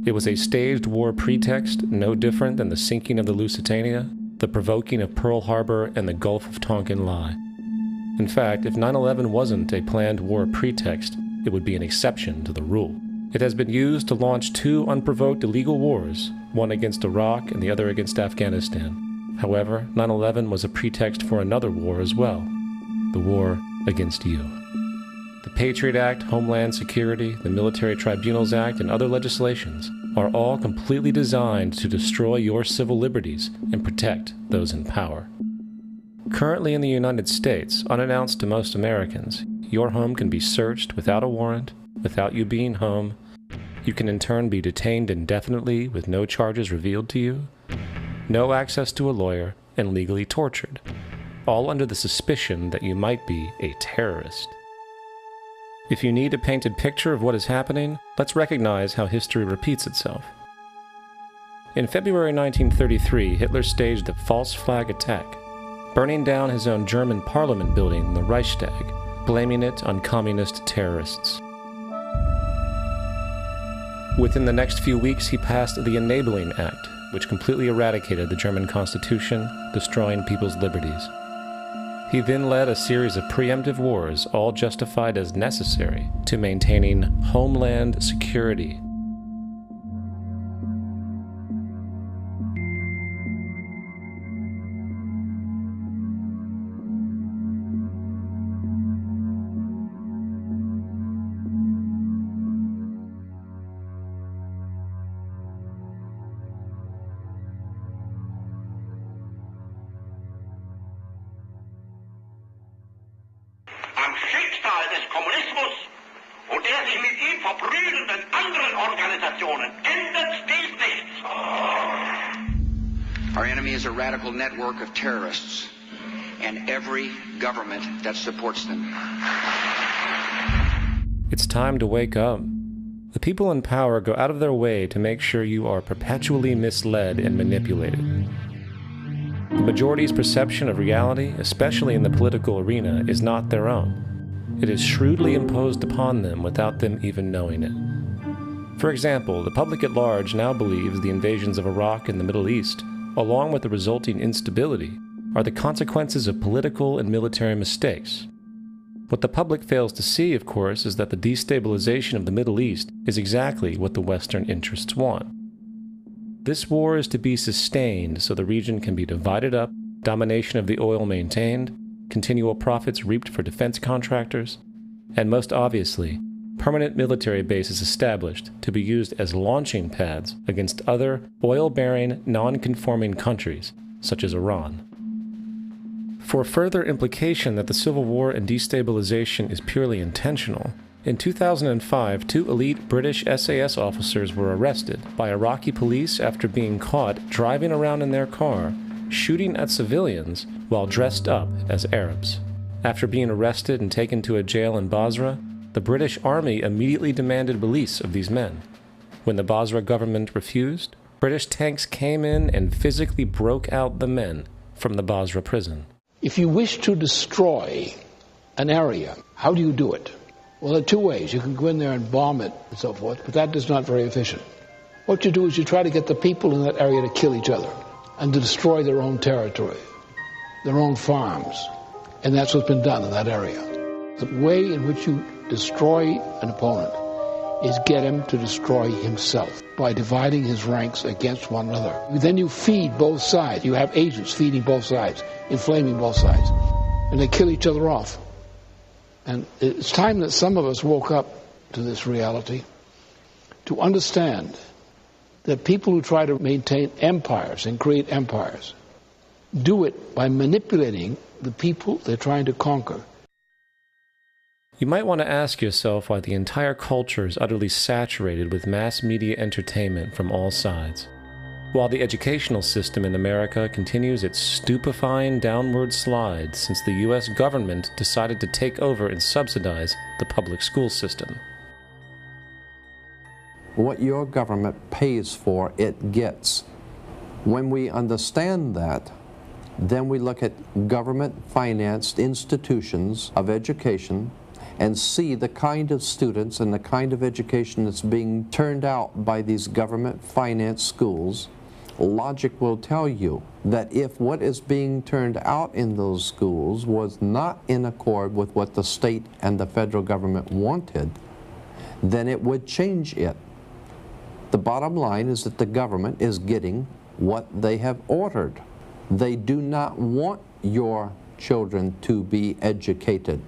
It was a staged war pretext, no different than the sinking of the Lusitania, the provoking of Pearl Harbor, and the Gulf of Tonkin lie. In fact, if 9/11 wasn't a planned war pretext, it would be an exception to the rule. It has been used to launch two unprovoked illegal wars, one against Iraq and the other against Afghanistan. However, 9/11 was a pretext for another war as well. The war against you. The Patriot Act, Homeland Security, the Military Tribunals Act, and other legislations are all completely designed to destroy your civil liberties and protect those in power. Currently in the United States, unannounced to most Americans, your home can be searched without a warrant, without you being home. You can in turn be detained indefinitely with no charges revealed to you, no access to a lawyer, and legally tortured, all under the suspicion that you might be a terrorist. If you need a painted picture of what is happening, let's recognize how history repeats itself. In February 1933, Hitler staged a false flag attack, burning down his own German parliament building, the Reichstag, blaming it on communist terrorists. Within the next few weeks, he passed the Enabling Act, which completely eradicated the German Constitution, destroying people's liberties. He then led a series of preemptive wars, all justified as necessary to maintaining homeland security. Our enemy is a radical network of terrorists and every government that supports them. It's time to wake up. The people in power go out of their way to make sure you are perpetually misled and manipulated. The majority's perception of reality, especially in the political arena, is not their own. It is shrewdly imposed upon them without them even knowing it. For example, the public at large now believes the invasions of Iraq and the Middle East, along with the resulting instability, are the consequences of political and military mistakes. What the public fails to see, of course, is that the destabilization of the Middle East is exactly what the Western interests want. This war is to be sustained so the region can be divided up, domination of the oil maintained, continual profits reaped for defense contractors, and most obviously, permanent military bases established to be used as launching pads against other oil-bearing, non-conforming countries, such as Iran. For further implication that the civil war and destabilization is purely intentional, in 2005, 2 elite British SAS officers were arrested by Iraqi police after being caught driving around in their car, shooting at civilians while dressed up as Arabs. After being arrested and taken to a jail in Basra, the British Army immediately demanded release of these men. When the Basra government refused, British tanks came in and physically broke out the men from the Basra prison. If you wish to destroy an area, how do you do it? Well, there are 2 ways. You can go in there and bomb it and so forth, but that is not very efficient. What you do is you try to get the people in that area to kill each other and to destroy their own territory, their own farms. And that's what's been done in that area. The way in which you destroy an opponent is get him to destroy himself by dividing his ranks against one another. Then you feed both sides. You have agents feeding both sides, inflaming both sides, and they kill each other off. And it's time that some of us woke up to this reality, to understand that people who try to maintain empires and create empires do it by manipulating the people they're trying to conquer. You might want to ask yourself why the entire culture is utterly saturated with mass media entertainment from all sides, while the educational system in America continues its stupefying downward slide since the U.S. government decided to take over and subsidize the public school system. What your government pays for, it gets. When we understand that, then we look at government-financed institutions of education and see the kind of students and the kind of education that's being turned out by these government-financed schools. Logic will tell you that if what is being turned out in those schools was not in accord with what the state and the federal government wanted, then it would change it. The bottom line is that the government is getting what they have ordered. They do not want your children to be educated.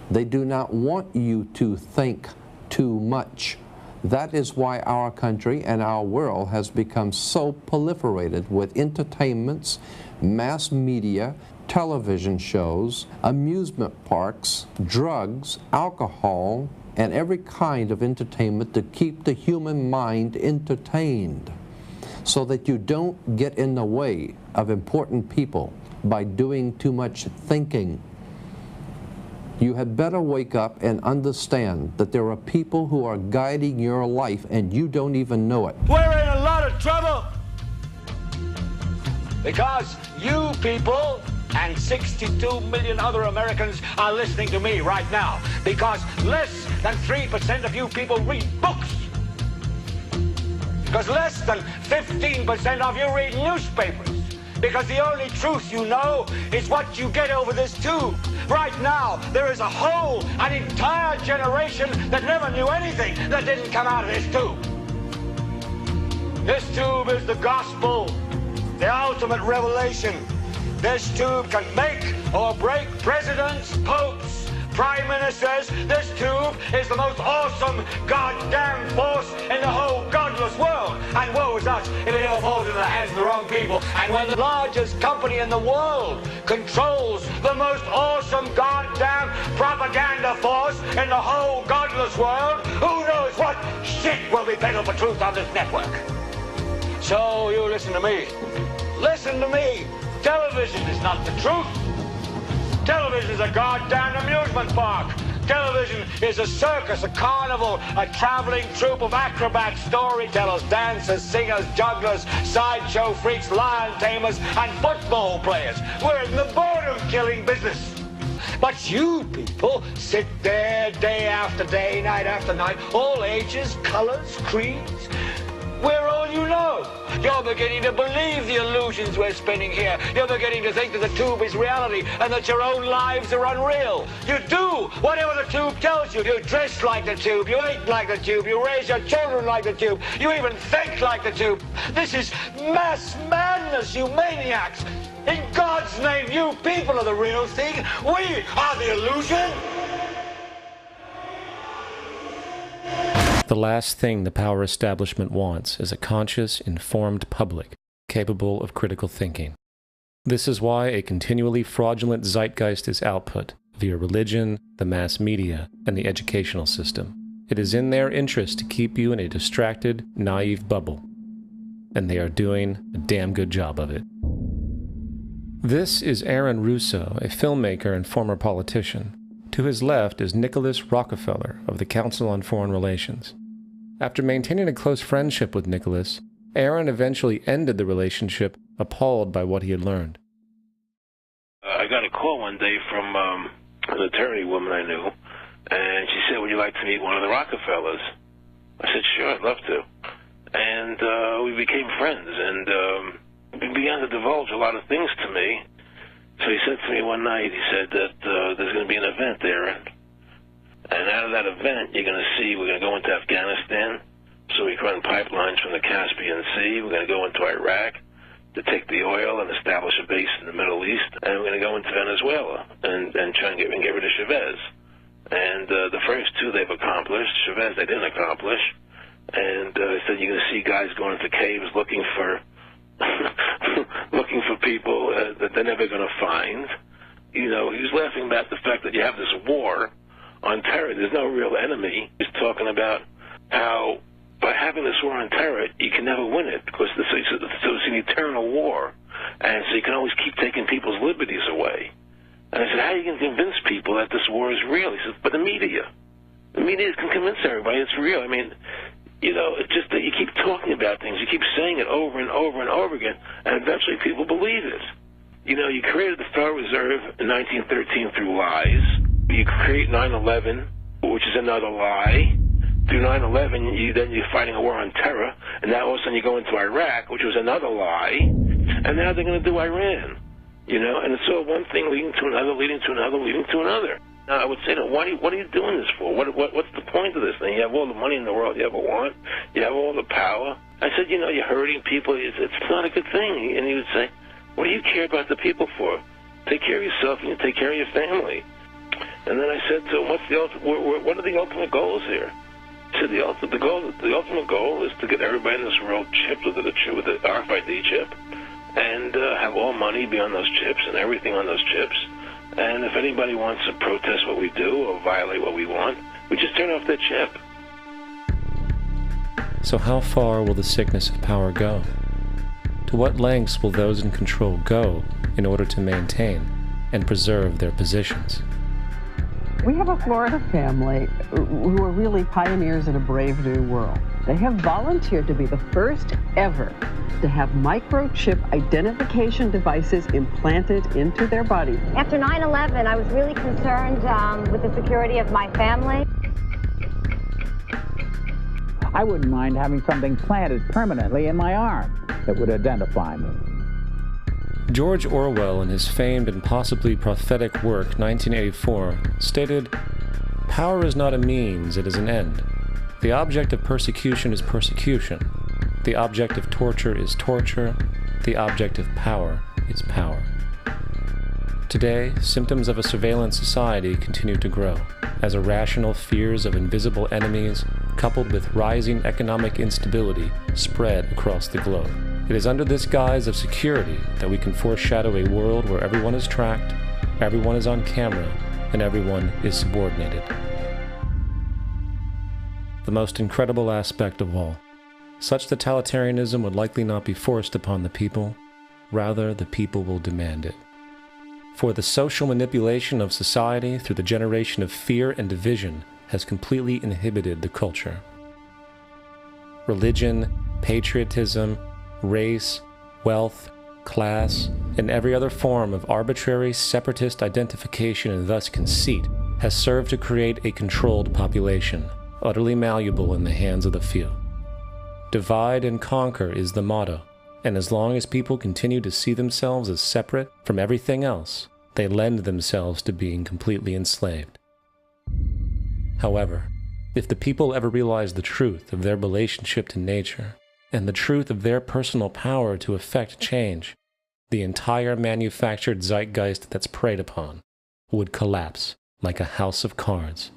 They do not want you to think too much. That is why our country and our world has become so proliferated with entertainments, mass media, television shows, amusement parks, drugs, alcohol, and every kind of entertainment to keep the human mind entertained, so that you don't get in the way of important people by doing too much thinking. You had better wake up and understand that there are people who are guiding your life and you don't even know it. We're in a lot of trouble because you people and 62 million other Americans are listening to me right now, because less than 3% of you people read books, because less than 15% of you read newspapers, because the only truth you know is what you get over this tube. Right now, there is an entire generation that never knew anything that didn't come out of this tube. This tube is the gospel, the ultimate revelation. This tube can make or break presidents, popes, prime ministers. This tube is the most awesome goddamn force in the whole godless world. And woe is us if it ever falls into the hands of the wrong people. And when the largest company in the world controls the most awesome goddamn propaganda force in the whole godless world, who knows what shit will be peddled for truth on this network. So you listen to me. Listen to me. Television is not the truth. Television is a goddamn amusement park. Television is a circus, a carnival, a traveling troupe of acrobats, storytellers, dancers, singers, jugglers, sideshow freaks, lion tamers, and football players. We're in the boredom-killing business. But you people sit there day after day, night after night, all ages, colors, creeds. We're all you know. You're beginning to believe the illusions we're spinning here. You're beginning to think that the tube is reality and that your own lives are unreal. You do whatever the tube tells you. You dress like the tube. You eat like the tube. You raise your children like the tube. You even think like the tube. This is mass madness, you maniacs. In God's name, you people are the real thing. We are the illusion. The last thing the power establishment wants is a conscious, informed public, capable of critical thinking. This is why a continually fraudulent zeitgeist is output via religion, the mass media, and the educational system. It is in their interest to keep you in a distracted, naive bubble. And they are doing a damn good job of it. This is Aaron Russo, a filmmaker and former politician. To his left is Nicholas Rockefeller of the Council on Foreign Relations. After maintaining a close friendship with Nicholas, Aaron eventually ended the relationship, appalled by what he had learned. I got a call one day from an attorney woman I knew, and she said, "Would you like to meet one of the Rockefellers?" I said, "Sure, I'd love to." And we became friends, and he began to divulge a lot of things to me. So he said to me one night, he said that there's going to be an event there, and out of that event, you're going to see we're going to go into Afghanistan, so we can run pipelines from the Caspian Sea. We're going to go into Iraq to take the oil and establish a base in the Middle East, and we're going to go into Venezuela and try and get rid of Chavez. And the first two they've accomplished. Chavez they didn't accomplish. And he said you're going to see guys going into caves looking for looking for people that they're never going to find. You know, he was laughing about the fact that you have this war on terror. There's no real enemy. He's talking about how by having this war on terror, you can never win it because so it's an eternal war. And so you can always keep taking people's liberties away. And I said, how are you going to convince people that this war is real? He says, but the media can convince everybody it's real. I mean, you know, it's just that you keep talking about things. You keep saying it over and over and over again, and eventually people believe it. You know, you created the Federal Reserve in 1913 through lies. You create 9/11, which is another lie. Through 9/11, then you're fighting a war on terror, and now all of a sudden you go into Iraq, which was another lie, and now they're going to do Iran. You know, and it's all one thing leading to another, leading to another, leading to another. Now, I would say, what are you doing this for? What's the point of this thing? You have all the money in the world you ever want. You have all the power. I said, you know, you're hurting people. It's not a good thing. And he would say, what do you care about the people for? Take care of yourself and you take care of your family. And then I said to him, what are the ultimate goals here? said the ultimate goal is to get everybody in this world chipped with the RFID chip, and have all money be on those chips and everything on those chips. And if anybody wants to protest what we do or violate what we want, we just turn off that chip. So how far will the sickness of power go? To what lengths will those in control go in order to maintain and preserve their positions? We have a Florida family who are really pioneers in a brave new world. They have volunteered to be the first ever to have microchip identification devices implanted into their bodies. After 9/11, I was really concerned with the security of my family. I wouldn't mind having something planted permanently in my arm that would identify me. George Orwell, in his famed and possibly prophetic work 1984, stated, "Power is not a means, it is an end. The object of persecution is persecution. The object of torture is torture. The object of power is power." Today, symptoms of a surveillance society continue to grow, as irrational fears of invisible enemies, coupled with rising economic instability, spread across the globe. It is under this guise of security that we can foreshadow a world where everyone is tracked, everyone is on camera, and everyone is subordinated. The most incredible aspect of all, such totalitarianism would likely not be forced upon the people, rather the people will demand it. For the social manipulation of society through the generation of fear and division has completely inhibited the culture. Religion, patriotism, race, wealth, class, and every other form of arbitrary separatist identification and thus conceit has served to create a controlled population, utterly malleable in the hands of the few. Divide and conquer is the motto, and as long as people continue to see themselves as separate from everything else, they lend themselves to being completely enslaved. However, if the people ever realize the truth of their relationship to nature, and the truth of their personal power to effect change, the entire manufactured zeitgeist that's preyed upon would collapse like a house of cards.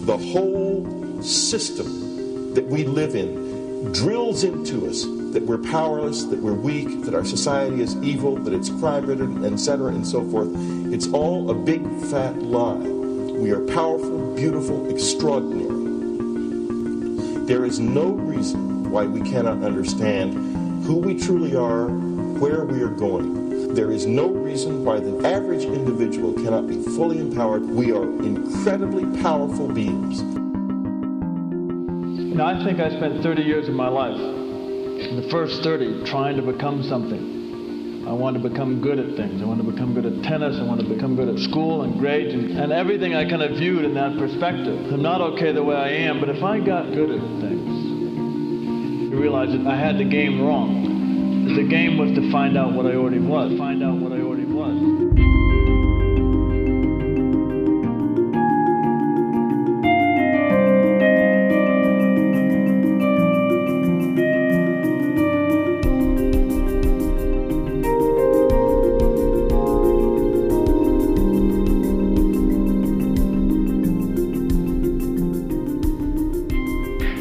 The whole system that we live in drills into us that we're powerless, that we're weak, that our society is evil, that it's crime-ridden, etc., and so forth. It's all a big, fat lie. We are powerful, beautiful, extraordinary. There is no reason why we cannot understand who we truly are, where we are going. There is no reason why the average individual cannot be fully empowered. We are incredibly powerful beings. Now, I think I spent 30 years of my life, in the first 30, trying to become something. I wanted to become good at things. I wanted to become good at tennis. I wanted to become good at school and grades and everything I kind of viewed in that perspective. I'm not okay the way I am, but if I got good at things, you realize that I had the game wrong. The game was to find out what I already was. Find out what I already was.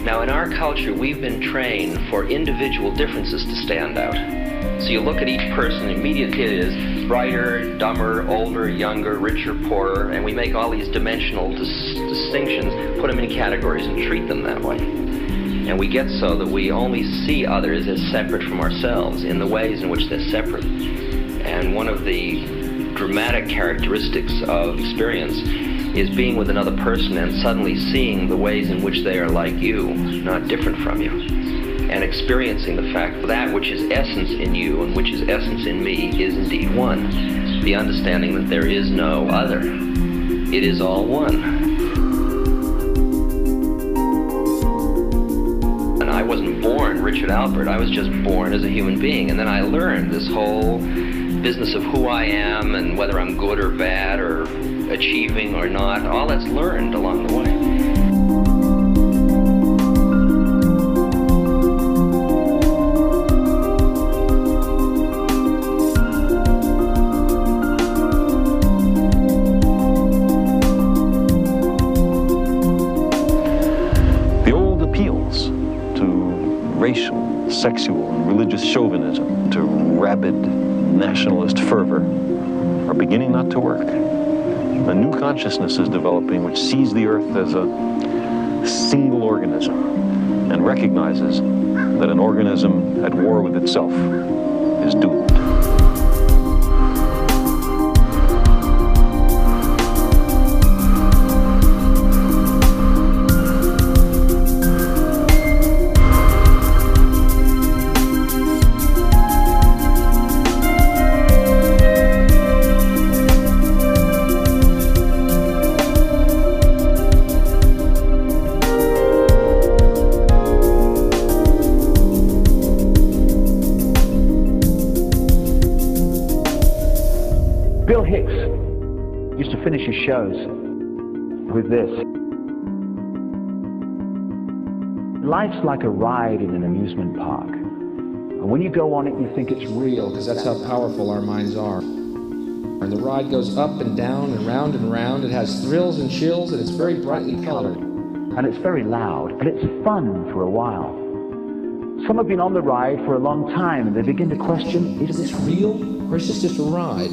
Now, in our culture, we've been trained for individual differences to stand out. So you look at each person, immediately it is brighter, dumber, older, younger, richer, poorer, and we make all these dimensional distinctions, put them in categories and treat them that way. And we get so that we only see others as separate from ourselves in the ways in which they're separate. And one of the dramatic characteristics of experience is being with another person and suddenly seeing the ways in which they are like you, not different from you. And experiencing the fact that which is essence in you and which is essence in me is indeed one. The understanding that there is no other. It is all one. And I wasn't born Richard Albert, I was just born as a human being. And then I learned this whole business of who I am and whether I'm good or bad or achieving or not. All that's learned along the way. racial, sexual, and religious chauvinism to rabid nationalist fervor are beginning not to work. A new consciousness is developing which sees the earth as a single organism and recognizes that an organism at war with itself is doomed. Finish his shows with this. Life's like a ride in an amusement park. And when you go on it, you think it's real, because that's how powerful our minds are. And the ride goes up and down and round and round. It has thrills and chills, and it's very brightly colored. And it's very loud, but it's fun for a while. Some have been on the ride for a long time, and they begin to question, is this real, or is this just a ride?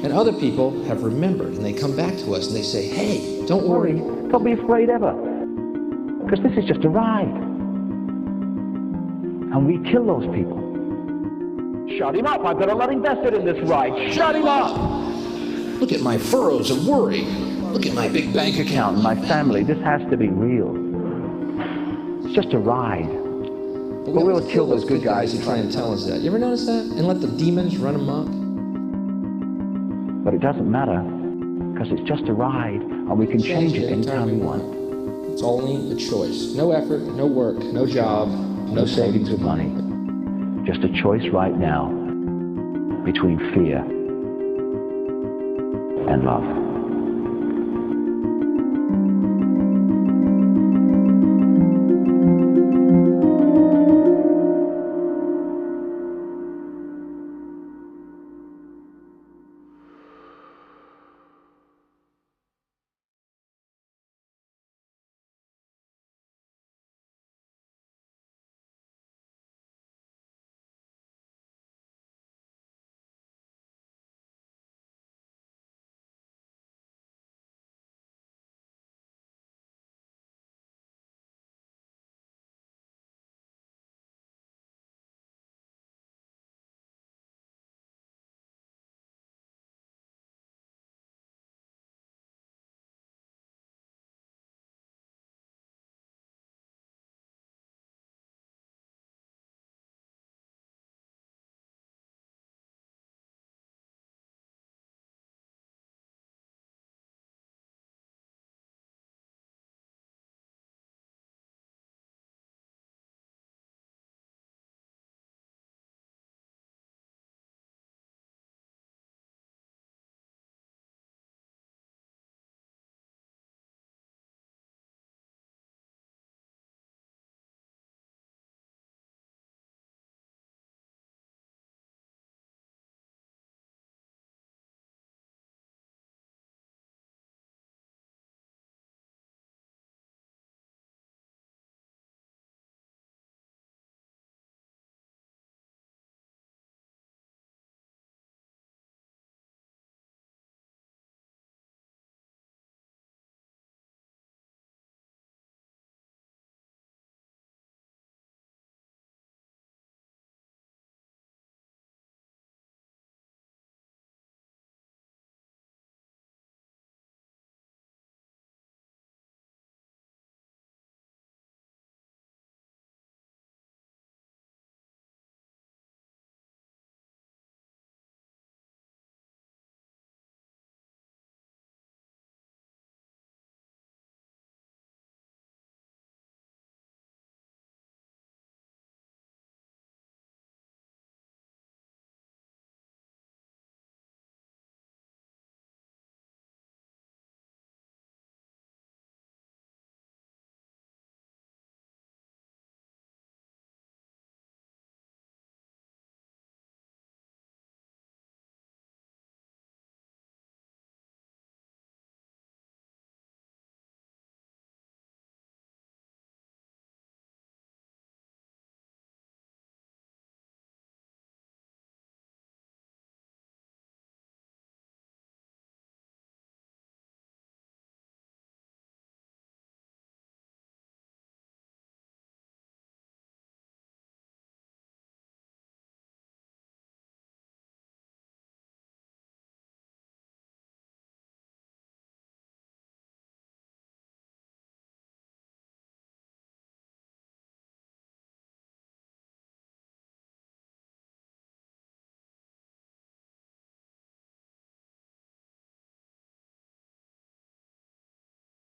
And other people have remembered, and they come back to us and they say, hey, don't worry. Don't be afraid ever, because this is just a ride. And we kill those people. Shut him up. I've got a lot invested in this ride. Shut him up. Look at my furrows of worry. Look at my big bank account and my family. This has to be real. It's just a ride. But we'll kill those good guys who try and tell us that. You ever notice that? And let the demons run amok? But it doesn't matter, because it's just a ride, and we can change it anytime we want. It's only a choice. No effort, no work, no job, no savings of money. Just a choice right now between fear and love.